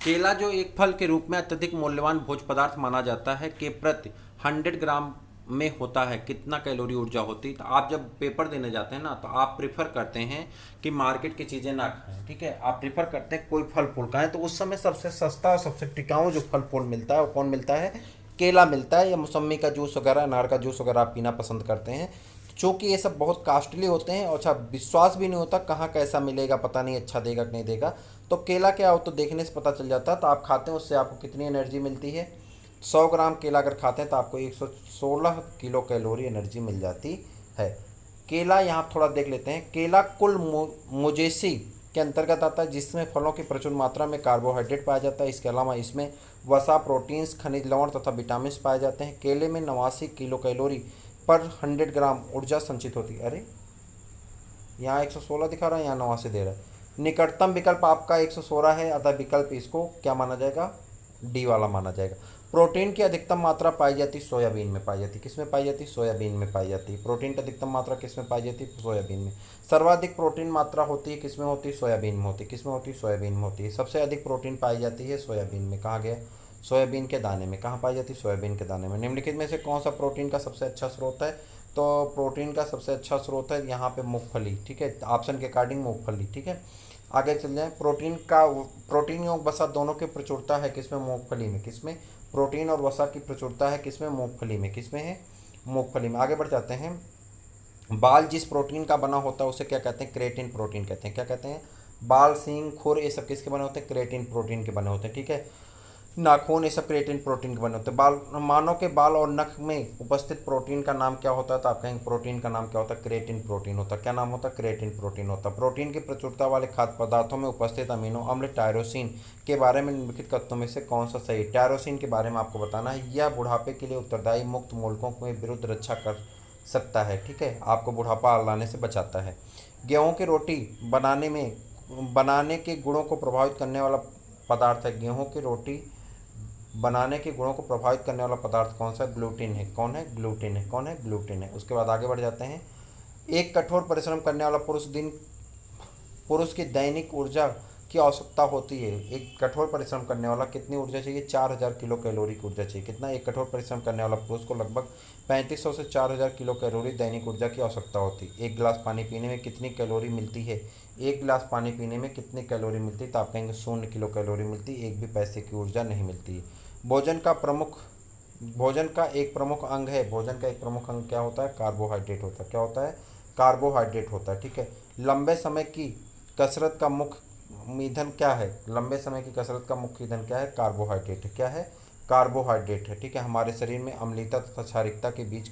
केला जो एक फल के रूप में अत्यधिक मूल्यवान भोज्य पदार्थ माना जाता है के प्रति 100 ग्राम में होता है कितना कैलोरी ऊर्जा होती है। तो आप जब पेपर देने जाते हैं ना तो आप प्रिफर करते हैं कि मार्केट की चीज़ें ना खाएं, ठीक है, आप प्रिफर करते हैं कोई फल फूल खाएं। तो उस समय सबसे सस्ता और सबसे टिकाऊ जो फल फूल मिलता है वो कौन मिलता है, केला मिलता है, या मौसम्मी का जूस वगैरह, अनार का जूस वगैरह आप पीना पसंद करते हैं। चूँकि ये सब बहुत कास्टली होते हैं और अच्छा विश्वास भी नहीं होता कहाँ कैसा मिलेगा, पता नहीं अच्छा देगा कि नहीं देगा। तो केला क्या हो तो देखने से पता चल जाता है। तो आप खाते हैं उससे आपको कितनी एनर्जी मिलती है, 100 ग्राम केला अगर खाते हैं तो आपको 116 किलो कैलोरी एनर्जी मिल जाती है। केला यहाँ थोड़ा देख लेते हैं। केला कुल मुजेसी के अंतर्गत आता है जिसमें फलों की प्रचुर मात्रा में कार्बोहाइड्रेट पाया जाता है। इसके अलावा इसमें वसा, प्रोटीन्स, खनिज लवण तथा विटामिन पाए जाते हैं। केले में 89 किलो कैलोरी पर 100 ग्राम ऊर्जा संचित होती है। अरे यहाँ 116 दिखा रहा है, यहाँ 89 दे रहा है। निकटतम विकल्प आपका 116 है, अतः विकल्प इसको क्या माना जाएगा, डी वाला माना जाएगा। प्रोटीन की अधिकतम मात्रा पाई जाती है सोयाबीन में पाई जाती है। किस में पाई जाती है, सोयाबीन में पाई जाती है। प्रोटीन की अधिकतम मात्रा किस में पाई जाती है, सोयाबीन में। सर्वाधिक प्रोटीन मात्रा होती है किस में होती है, सोयाबीन में होती है। किस में होती है, सोयाबीन में होती है। सबसे अधिक प्रोटीन पाई जाती है सोयाबीन में। कहाँ गया, सोयाबीन के दाने में। कहाँ पाई जाती है, सोयाबीन के दाने में। निम्नलिखित में से कौन सा प्रोटीन का सबसे अच्छा स्रोत है, तो प्रोटीन का सबसे अच्छा स्रोत है यहाँ पे मूंगफली, ठीक है, ऑप्शन के अकॉर्डिंग मूंगफली, ठीक है। आगे चल जाए। प्रोटीन और वसा दोनों की प्रचुरता है किसमें, मूंगफली में। किसमें, प्रोटीन और वसा की प्रचुरता है किसमें, मूंगफली में। किसमें है, मूंगफली में। आगे बढ़ जाते हैं। बाल जिस प्रोटीन का बना होता है उसे क्या कहते हैं, क्रेटिन प्रोटीन कहते हैं। क्या कहते हैं, बाल, सींग, खुर, ये सब किसके बने होते हैं, क्रेटिन प्रोटीन के बने होते हैं, ठीक है। नाखून, ये सब क्रिएटिन प्रोटीन के बने होते हैं। बाल, मानव के बाल और नख में उपस्थित प्रोटीन का नाम क्या होता है, तो आप कहेंगे प्रोटीन का नाम क्या होता है, क्रिएटिन प्रोटीन होता है। क्या नाम होता है, क्रिएटिन प्रोटीन होता है। प्रोटीन की प्रचुरता वाले खाद्य पदार्थों में उपस्थित अमीनो अम्ल टायरोसिन के बारे में निम्नलिखित कथनों में से कौन सा सही। टायरोसिन के बारे में आपको बताना है। यह बुढ़ापे के लिए उत्तरदायी मुक्त मूलकों के विरुद्ध रक्षा कर सकता है, ठीक है, आपको बुढ़ापा लाने से बचाता है। गेहूँ की रोटी बनाने के गुणों को प्रभावित करने वाला पदार्थ है। गेहूँ की रोटी बनाने के गुणों को प्रभावित करने वाला पदार्थ कौन सा, ग्लूटीन है। कौन है, ग्लूटीन है। कौन है, ग्लूटीन है। उसके बाद आगे बढ़ जाते हैं। एक कठोर परिश्रम करने वाला पुरुष की दैनिक ऊर्जा की आवश्यकता होती है। एक कठोर परिश्रम करने वाला कितनी ऊर्जा चाहिए, 4000 किलो कैलोरी की ऊर्जा चाहिए। कितना, एक कठोर परिश्रम करने वाला पुरुष को लगभग 3500 से 4000 किलो कैलोरी दैनिक ऊर्जा की आवश्यकता होती है। एक गिलास पानी पीने में कितनी कैलोरी मिलती है, एक गिलास पानी पीने में कितनी कैलोरी मिलती है, तो आप कहेंगे 0 किलो कैलोरी मिलती है, एक भी पैसे की ऊर्जा नहीं मिलती है। भोजन का एक प्रमुख अंग है। भोजन का एक प्रमुख अंग क्या होता है, कार्बोहाइड्रेट होता है। क्या होता है, कार्बोहाइड्रेट होता है, ठीक है। लंबे समय की कसरत का मुख्य ईंधन क्या है, लंबे समय की कसरत का मुख्य ईंधन क्या है, कार्बोहाइड्रेट है। क्या है, कार्बोहाइड्रेट है, ठीक है। हमारे शरीर में अम्लता तथा क्षारीयता के बीच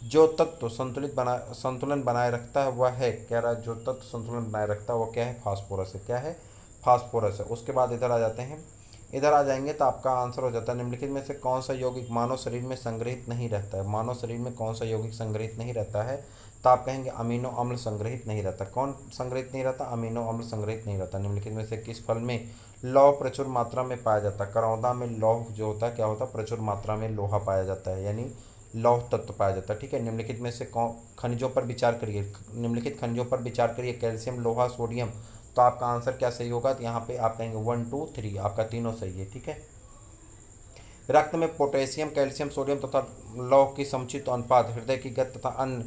जो तत्व संतुलन बनाए रखता है वह है, कह रहा है जो तत्व संतुलन बनाए रखता है वो क्या है, फास्फोरस है। क्या है, फास्फोरस है। उसके बाद इधर आ जाते हैं। इधर आ जाएंगे तो आपका आंसर हो जाता है निम्नलिखित में से कौन सा यौगिक मानव शरीर में संग्रहित नहीं रहता है। मानव शरीर में कौन सा यौगिक संग्रहित नहीं रहता है, तो आप कहेंगे अमीनो अम्ल संग्रहित नहीं रहता। कौन संग्रहित नहीं रहता, अमीनो अम्ल संग्रहित नहीं रहता। निम्नलिखित में से किस फल में लौह प्रचुर मात्रा में पाया जाता है। करौंदा में लौह जो होता है क्या होता है, प्रचुर मात्रा में लोहा पाया जाता है, यानी लौह तत्व पाया जाता है, ठीक है। निम्नलिखित में से कौन खनिजों पर विचार करिए, निम्नलिखित खनिजों पर विचार करिए, कैल्शियम, लोहा, सोडियम। तो आपका आंसर क्या सही होगा, तो यहाँ पे आप कहेंगे 1 2 3, आपका तीनों सही है, ठीक है। रक्त में पोटेशियम, कैल्शियम, सोडियम तथा लौह की समुचित अनुपात हृदय की गति तथा अन्य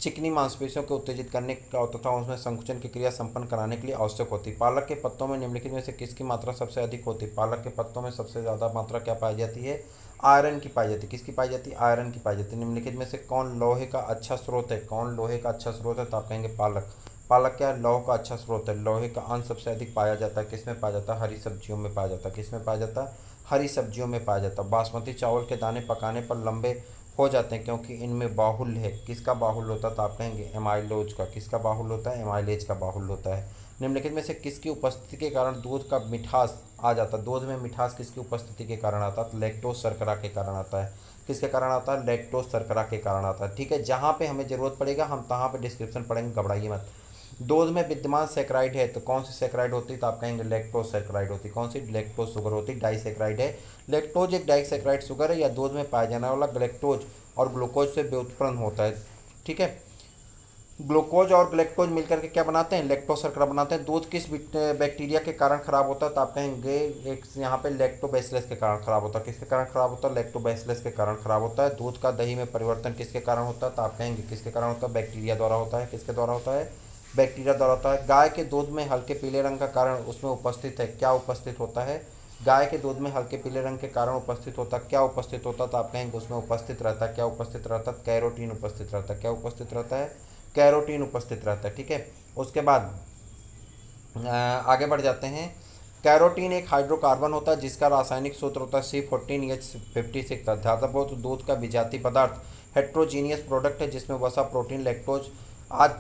चिकनी मांसपेशियों को उत्तेजित करने का तथा उसमें संकुचन की क्रिया संपन्न कराने के लिए आवश्यक होती है। पालक के पत्तों में निम्नलिखित में से किसकी मात्रा सबसे अधिक होती है। पालक के पत्तों में सबसे ज़्यादा मात्रा क्या पाई जाती है, आयरन की पाई जाती है। किसकी पाई जाती है, आयरन की पाई जाती है। निम्नलिखित में से कौन लोहे का अच्छा स्रोत है, कौन लोहे का अच्छा स्रोत है, तो आप कहेंगे पालक। पालक क्या है, लौह का अच्छा स्रोत है। लोहे का अंश सबसे अधिक पाया जाता है किसमें पाया जाता है, हरी सब्जियों में पाया जाता है। किसमें पाया जाता है, हरी सब्जियों में पाया जाता है। बासमती चावल के दाने पकाने पर लंबे हो जाते हैं क्योंकि इनमें बाहुल्य है। किसका बाहुल्य होता है, तो आप कहेंगे एमाइलोज का। किसका बाहुल्य होता है, एमाइलेज का बाहुल्य होता है। निम्नलिखित में से किसकी उपस्थिति के कारण दूध का मिठास आ जाता है। दूध में मिठास किसकी उपस्थिति के कारण आता है, तो लैक्टोज शर्करा के कारण आता है। किसके कारण आता है, लैक्टोज शर्करा के कारण आता है। ठीक है, जहाँ पे हमें ज़रूरत पड़ेगा हम तहाँ पे डिस्क्रिप्शन पढ़ेंगे, घबराइए मत। दूध में विद्यमान सैकराइड है तो कौन सी सैकराइड होती है, तो आप कहेंगे लैक्टोज सैकराइड होती है। कौन सी, लैक्टोज शुगर होती है, डाइसैकराइड है। लैक्टोज एक डाइसैकराइड शुगर है या दूध में पाया जाने वाला ग्लैक्टोज और ग्लूकोज से व्युत्पन्न होता है। ठीक है, ग्लूकोज और ग्लैक्टोज मिलकर के क्या बनाते हैं, लैक्टोज शर्करा बनाते हैं। दूध किस बैक्टीरिया के कारण खराब होता है, तो आप कहेंगे एक यहाँ पे लैक्टोबैसिलस के कारण खराब होता है। किसके कारण खराब होता है, लैक्टोबैसिलस के कारण खराब होता है। दूध का दही में परिवर्तन किसके कारण होता है, तो आप कहेंगे किसके कारण होता है, बैक्टीरिया द्वारा होता है। किसके द्वारा होता है, बैक्टीरिया द्वारा होता है। गाय के दूध में हल्के पीले रंग का कारण उसमें उपस्थित है, क्या उपस्थित होता है, गाय के दूध में हल्के पीले रंग के कारण उपस्थित होता है, क्या उपस्थित होता है, तो आप कहेंगे उसमें उपस्थित रहता है, क्या उपस्थित रहता है, कैरोटीन उपस्थित रहता है। क्या उपस्थित रहता है, कैरोटीन उपस्थित रहता है। ठीक है, उसके बाद आगे बढ़ जाते हैं। कैरोटीन एक हाइड्रोकार्बन होता है जिसका रासायनिक सूत्र होता है C14H56। धातुभूत दूध का विजातीय पदार्थ हेट्रोजीनियस प्रोडक्ट है जिसमें वसा, प्रोटीन, लैक्टोज आज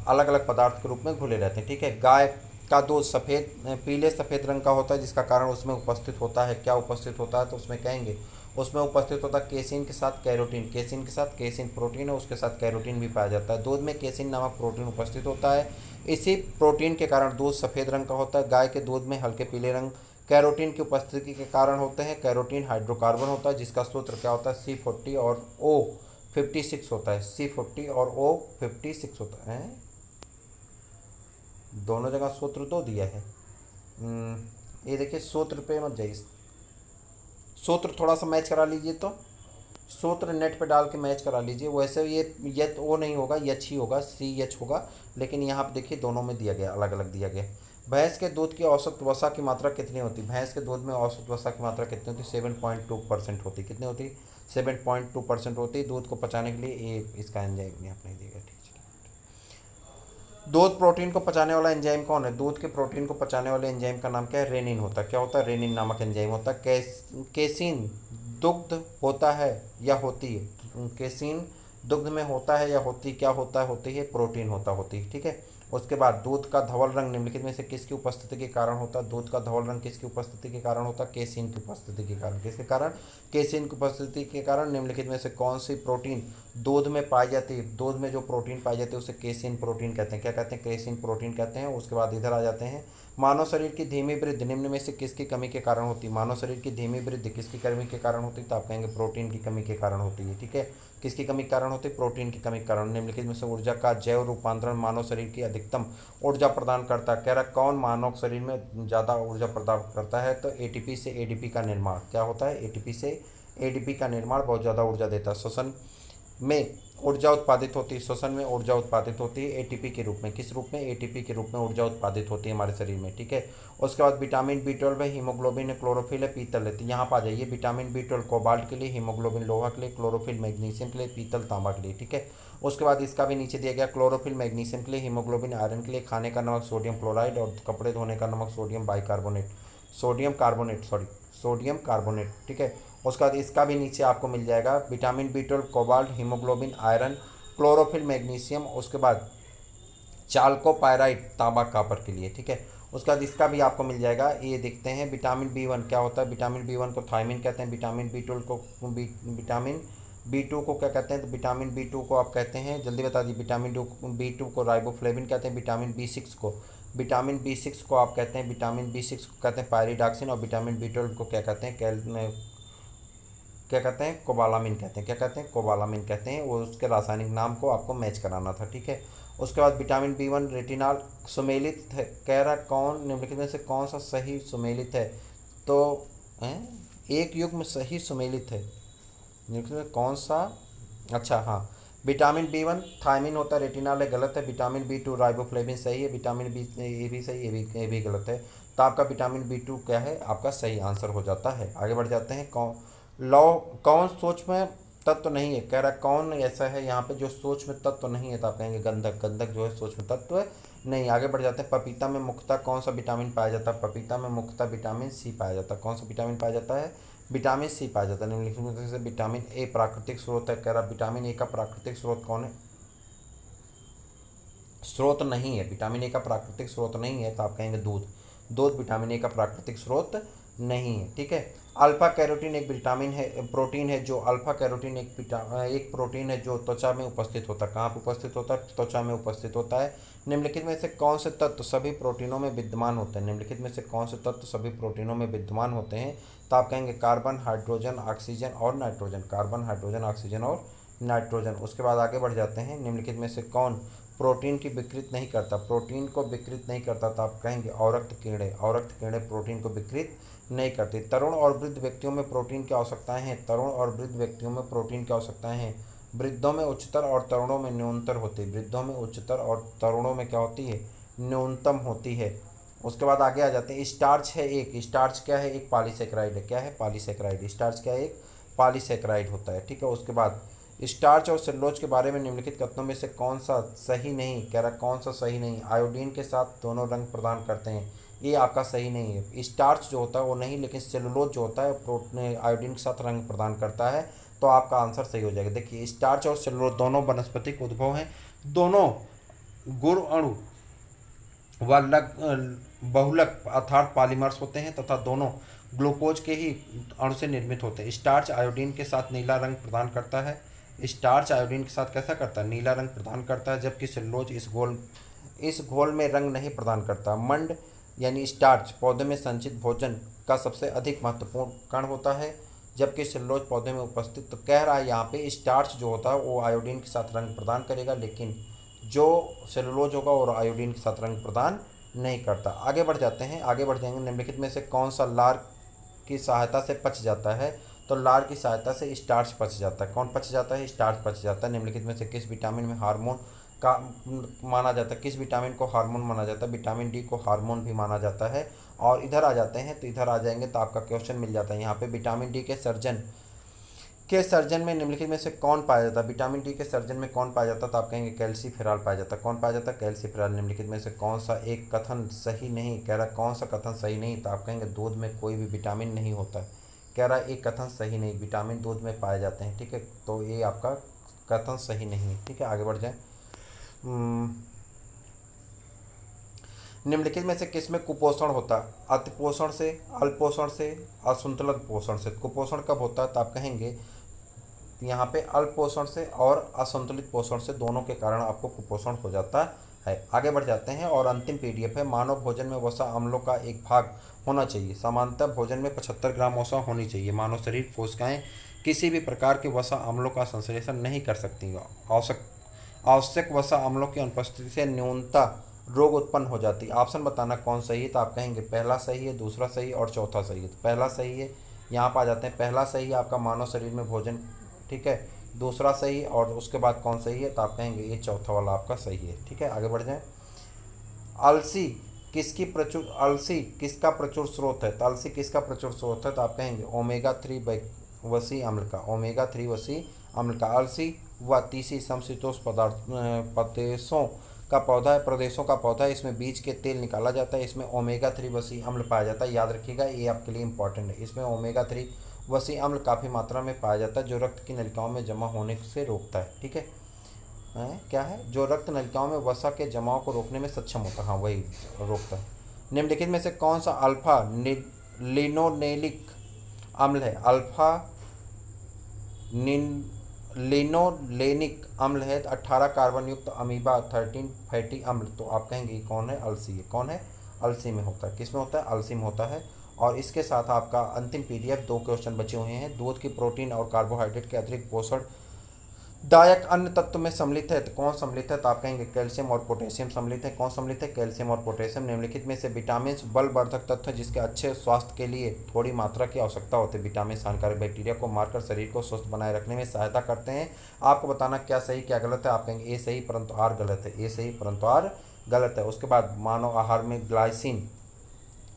अलग अलग पदार्थ के रूप में घुले रहते हैं। ठीक है, गाय का दूध सफ़ेद पीले सफ़ेद रंग का होता है जिसका कारण उसमें उपस्थित होता है, क्या उपस्थित होता है, तो उसमें कहेंगे उसमें उपस्थित होता है केसिन के साथ कैरोटीन। केसिन के साथ, केसिन प्रोटीन है उसके साथ कैरोटीन भी पाया जाता है। दूध में केसिन नामक प्रोटीन उपस्थित होता है, इसी प्रोटीन के कारण दूध सफ़ेद रंग का होता है। गाय के दूध में हल्के पीले रंग कैरोटीन की उपस्थिति के कारण होते हैं। कैरोटीन हाइड्रोकार्बन होता है जिसका सूत्र क्या होता है, C40 और O56 होता है। C40 और O56 होता है, दोनों जगह सूत्र दो दिया है। ये देखिए सूत्र पे मत जाइए, सूत्र थोड़ा सा मैच करा लीजिए, तो सूत्र नेट पे डाल के मैच करा लीजिए। वैसे ये ओ नहीं होगा, यच ही होगा, CH होगा, लेकिन यहाँ पे देखिए दोनों में दिया गया, अलग अलग दिया गया। भैंस के दूध की औसत वसा की मात्रा कितनी होती है, भैंस के दूध में औसत वसा की मात्रा कितनी होती है, 7.2% होती है। कितनी होती है, 7.2% होती है। दूध को पचाने के लिए ये इसका एंजाइम यहाँ नहीं दिया गया। ठीक है, दूध प्रोटीन को पचाने वाला एंजाइम कौन है, दूध के प्रोटीन को पचाने वाले एंजाइम का नाम क्या है, रेनिन होता है। क्या होता है, रेनिन नामक एंजाइम होता है। केसिन दुग्ध होता है या होती है, केसिन दुग्ध में होता है या होती, क्या होता है, होती है, प्रोटीन होती है। ठीक है, उसके बाद दूध का धवल रंग निम्नलिखित में से किसकी उपस्थिति के कारण होता है, दूध का धवल रंग किसकी उपस्थिति के कारण होता है, केसिन की उपस्थिति के कारण। किसके कारण, केसिन की उपस्थिति के कारण। निम्नलिखित में से कौन सी प्रोटीन दूध में पाई जाती है, दूध में जो प्रोटीन पाई जाती है उसे केसिन प्रोटीन कहते हैं। क्या कहते हैं, केसिन प्रोटीन कहते हैं। उसके बाद इधर आ जाते हैं, मानव शरीर की धीमी वृद्धि निम्न में से किसकी कमी के कारण होती है, मानव शरीर की धीमी वृद्धि किसकी कमी के कारण होती है, तो आप कहेंगे प्रोटीन की कमी के कारण होती है। ठीक है, किसकी कमी के कारण होती है, प्रोटीन की कमी के कारण। निम्नलिखित में से ऊर्जा का जैव रूपांतरण मानव शरीर की अधिकतम ऊर्जा प्रदान करता है। कह रहा कौन मानव शरीर में ज़्यादा ऊर्जा प्रदान करता है, तो ATP से ADP का निर्माण। क्या होता है, ATP से ADP का निर्माण बहुत ज़्यादा ऊर्जा देता है। श्वसन में ऊर्जा उत्पादित होती है, श्वसन में ऊर्जा उत्पादित होती है ATP के रूप में। किस रूप में, ATP के रूप में ऊर्जा उत्पादित होती है हमारे शरीर में। ठीक है, उसके बाद विटामिन B12 है, हीमोग्लोबिन है, क्लोरोफिल है, पीतल है। तो यहाँ पर आ जाइए, विटामिन B12 कोबाल्ट के लिए, हीमोग्लोबिन लोहा के लिए, क्लोरोफिल मैग्नीशियम के लिए, पीतल तांबा के लिए। ठीक है, उसके बाद इसका भी नीचे दिया गया, क्लोरोफिल मैग्नीशियम के लिए, हीमोग्लोबिन आयरन के लिए, खाने का नमक सोडियम क्लोराइड और कपड़े धोने का नमक सोडियम बाइकार्बोनेट, सोडियम कार्बोनेट। ठीक है, उसके बाद इसका भी नीचे आपको मिल जाएगा, vitamin B12 cobalt, haemoglobin iron, chlorophyll magnesium, उसके बाद चाल्कोपायराइट तांबा कापर के लिए। ठीक है, उसके बाद इसका भी आपको मिल जाएगा। ये देखते हैं विटामिन B1 क्या होता है, विटामिन B1 को थायमिन कहते हैं, विटामिन B12 को विटामिन B2 को क्या कहते हैं, तो विटामिन B2 को आप कहते हैं, जल्दी बता दीजिए, विटामिन B2 को राइबोफ्लेविन कहते हैं, विटामिन B6 को आप कहते हैं, विटामिन B6 को कहते हैं पायरिडॉक्सिन, और विटामिन B12 को क्या कहते हैं, क्या कहते हैं, कोबालामिन कहते हैं। क्या कहते हैं, कोबालामिन कहते हैं। वो उसके रासायनिक नाम को आपको मैच कराना था। ठीक है, उसके बाद विटामिन B1 रेटिनॉल सुमेलित है। कह रहा कौन निम्नलिखित में से कौन सा सही सुमेलित है, तो एक युग्म सही सुमेलित है, निम्नलिखित में कौन सा, अच्छा हाँ, विटामिन B1 थायमिन होता है, रेटिनॉल है, गलत है। विटामिन B2 राइबोफ्लेविन सही है, विटामिन B ये भी सही, ये भी गलत है। तो आपका विटामिन B2 क्या है, आपका सही आंसर हो जाता है। आगे बढ़ जाते हैं, कौन सूक्ष्म तत्व नहीं है। कह रहा कौन ऐसा है यहाँ पे जो सूक्ष्म तत्व नहीं है, तो आप कहेंगे गंधक। गंधक जो है सूक्ष्म तत्व नहीं। आगे बढ़ जाते हैं, पपीता में मुख्यतः कौन सा विटामिन पाया जाता है, पपीता में मुख्यतः विटामिन C पाया जाता है। कौन सा विटामिन पाया जाता है, विटामिन C पाया जाता है। निम्नलिखित में से विटामिन A प्राकृतिक स्रोत है। कह रहा विटामिन A का प्राकृतिक स्रोत कौन है, स्रोत नहीं है, विटामिन A का प्राकृतिक स्रोत नहीं है, तो आप कहेंगे दूध। दूध विटामिन A का प्राकृतिक स्रोत नहीं है। ठीक है, अल्फा कैरोटीन एक विटामिन है, प्रोटीन है जो अल्फा कैरोटीन एक प्रोटीन है जो त्वचा में उपस्थित होता है। कहाँ पर उपस्थित होता है? त्वचा में उपस्थित होता है। निम्नलिखित में से कौन से तत्व सभी प्रोटीनों में विद्यमान होते हैं? निम्नलिखित में से कौन से तत्व सभी प्रोटीनों में विद्यमान होते हैं? तो आप कहेंगे कार्बन, हाइड्रोजन, ऑक्सीजन और नाइट्रोजन। कार्बन, हाइड्रोजन, ऑक्सीजन और नाइट्रोजन। उसके बाद आगे बढ़ जाते हैं। निम्नलिखित में से कौन प्रोटीन की विकृत नहीं करता? प्रोटीन को विकृत नहीं करता तो आप कहेंगे अवरक्त कीड़े। अवरक्त कीड़े प्रोटीन को विकृत नहीं करती। तरुण और वृद्ध व्यक्तियों में प्रोटीन की आवश्यकताएं हैं। तरुण और वृद्ध व्यक्तियों में प्रोटीन की आवश्यकताएं हैं। वृद्धों में उच्चतर और तरुणों में न्यूनतर होती है। वृद्धों में उच्चतर और तरुणों में क्या होती है? न्यूनतम होती है। उसके बाद आगे आ जाते हैं। स्टार्च है एक, स्टार्च क्या है? एक पॉलीसेकेराइड है। क्या है? पॉलीसेकेराइड। स्टार्च क्या है? एक पॉलीसेकेराइड होता है। ठीक है। उसके बाद स्टार्च और सेलुलोज के बारे में निम्नलिखित कथनों में से कौन सा सही नहीं? कह रहा कौन सा सही नहीं? आयोडीन के साथ दोनों रंग प्रदान करते हैं, ये आपका सही नहीं है। स्टार्च जो होता है वो नहीं, लेकिन सेलुलोज जो होता है प्रोटीन आयोडीन के साथ रंग प्रदान करता है, तो आपका आंसर सही हो जाएगा। देखिए स्टार्च और सेलुलोज दोनों वनस्पतिक उद्भव हैं, दोनों गुण अणु व बहुलक अर्थात पॉलीमर्स होते हैं तथा दोनों ग्लूकोज के ही अणु से निर्मित होते हैं। स्टार्च आयोडीन के साथ नीला रंग प्रदान करता है। स्टार्च आयोडीन के साथ कैसा करता है? नीला रंग प्रदान करता है, जबकि सेलुलोज इस घोल में रंग नहीं प्रदान करता। मंड यानी स्टार्च पौधे में संचित भोजन का सबसे अधिक महत्वपूर्ण कण होता है, जबकि सेलुलोज पौधे में उपस्थित। तो कह रहा है यहाँ पे स्टार्च जो होता है वो आयोडीन के साथ रंग प्रदान करेगा, लेकिन जो सेलुलोज होगा और आयोडीन के साथ रंग प्रदान नहीं करता। आगे बढ़ जाते हैं। आगे बढ़ जाएंगे। निम्नलिखित में से कौन सा लार की सहायता से पच जाता है? तो लार की सहायता से स्टार्च पच जाता है। कौन पच जाता है? स्टार्च पच जाता है। निम्नलिखित में से किस विटामिन में हार्मोन का माना जाता है? किस विटामिन को हार्मोन माना जाता है? विटामिन डी को हार्मोन भी माना जाता है। और इधर आ जाते हैं, तो इधर आ जाएंगे तो आपका क्वेश्चन मिल जाता है यहाँ पे। विटामिन डी के सर्जन में निम्नलिखित में से कौन पाया जाता है? विटामिन डी के सर्जन में कौन पाया जाता है? तो आप कहेंगे कैल्सीफेरॉल पाया जाता है। कौन पाया जाता है? कैल्सीफेरॉल। निम्नलिखित में से कौन सा एक कथन सही नहीं? कह रहा कौन सा कथन सही नहीं? तो आप कहेंगे दूध में कोई भी विटामिन नहीं होता है। कह रहा है एक कथन सही नहीं, विटामिन दूध में पाए जाते हैं। ठीक है, तो ये आपका कथन सही नहीं है। ठीक है, आगे बढ़ जाए। निम्नलिखित में से किस में कुपोषण होता है? अतिपोषण से, अल्पोषण से, असंतुलित पोषण से। कुपोषण कब होता है? तो आप कहेंगे यहाँ पे अल्पोषण से और असंतुलित पोषण से, दोनों के कारण आपको कुपोषण हो जाता है। आगे बढ़ जाते हैं। और अंतिम पीडीएफ है। मानव भोजन में वसा अम्लों का एक भाग होना चाहिए। सामान्यतः भोजन में 75 ग्राम वसा होनी चाहिए। मानव शरीर कोशिकाएं किसी भी प्रकार के वसा अम्लों का संश्लेषण नहीं कर सकती। आवश्यक वसा अम्लों की अनुपस्थिति से न्यूनतः रोग उत्पन्न हो जाती है। ऑप्शन बताना कौन सही है? तो आप कहेंगे पहला सही है, दूसरा सही है और चौथा सही है। तो पहला सही है, यहाँ पर आ जाते हैं। पहला सही है आपका मानव शरीर में भोजन, ठीक है। दूसरा सही, और उसके बाद कौन सही है? तो आप कहेंगे ये चौथा वाला आपका सही है। ठीक है, आगे बढ़ जाएं। अलसी अलसी किसका प्रचुर स्रोत है? तो अलसी किसका प्रचुर स्रोत है? तो आप कहेंगे ओमेगा 3 वसी अम्ल का। ओमेगा 3 वसी अम्ल का। अलसी व तीसी समशीतोष्ण प्रदेशों का पौधा है, प्रदेशों का पौधा है। इसमें बीज के तेल निकाला जाता है। इसमें ओमेगा 3 वसी अम्ल पाया जाता है। याद रखिएगा, ये आपके लिए इंपॉर्टेंट है। इसमें ओमेगा 3 वसी अम्ल काफ़ी मात्रा में पाया जाता है, जो रक्त की नलिकाओं में जमा होने से रोकता है। ठीक है, क्या है? जो रक्त नलिकाओं में वसा के जमाव को रोकने में सक्षम होता है, हाँ वही रोकता है। निम्नलिखित में से कौन सा अल्फा लिनोलेनिक अम्ल है? अल्फा लिनोलेनिक अम्ल है। 18 कार्बन युक्त अमीबा 13 फैटी अम्ल। तो आप कहेंगे कौन है? अलसी है। कौन है? अलसी में होता है। किस में होता है? अलसी में होता है। और इसके साथ आपका अंतिम पीडीएफ 2 क्वेश्चन बचे हुए हैं। दूध की प्रोटीन और कार्बोहाइड्रेट के अतिरिक्त पोषण दायक अन्य तत्व में सम्मिलित है, तो कौन सम्मिलित है? तो आप कहेंगे कैल्शियम और पोटेशियम सम्मिलित है। कौन सम्मिलित है? कैल्शियम और पोटेशियम। निम्नलिखित में से विटामिन बलवर्धक तत्व जिसके अच्छे स्वास्थ्य के लिए थोड़ी मात्रा की आवश्यकता होती है। विटामिन हानिकारक बैक्टीरिया को मारकर शरीर को स्वस्थ बनाए रखने में सहायता करते हैं। आपको बताना क्या सही क्या गलत है। आप कहेंगे ए सही परंतु आर गलत है। ए सही परंतु आर गलत है। उसके बाद मानव आहार में ग्लाइसिन,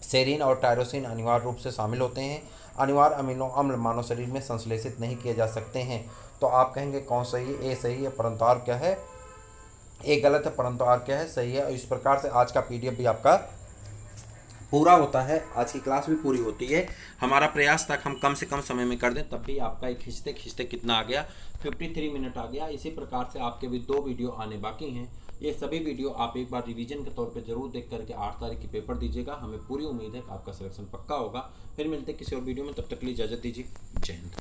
सेरीन और टायरोसिन अनिवार्य रूप से शामिल होते हैं। अनिवार्य अमीनो अम्ल मानव शरीर में संश्लेषित नहीं किए जा सकते हैं। तो आप कहेंगे कौन सही है? ए सही है परंतु आर क्या है? ए गलत है परंतु आर क्या है? सही है। और इस प्रकार से आज का पीडीएफ भी आपका पूरा होता है, आज की क्लास भी पूरी होती है। हमारा प्रयास था हम कम से कम समय में कर दें, तब भी आपका एक खींचते खींचते कितना आ गया, 53 मिनट आ गया। इसी प्रकार से आपके भी 2 वीडियो आने बाकी हैं। ये सभी वीडियो आप एक बार रिवीजन के तौर पे जरूर देख करके 8 तारीख की पेपर दीजिएगा। हमें पूरी उम्मीद है कि आपका सिलेक्शन पक्का होगा। फिर मिलते हैं किसी और वीडियो में, तब तक के लिए इजाज़त दीजिए। जय हिंद।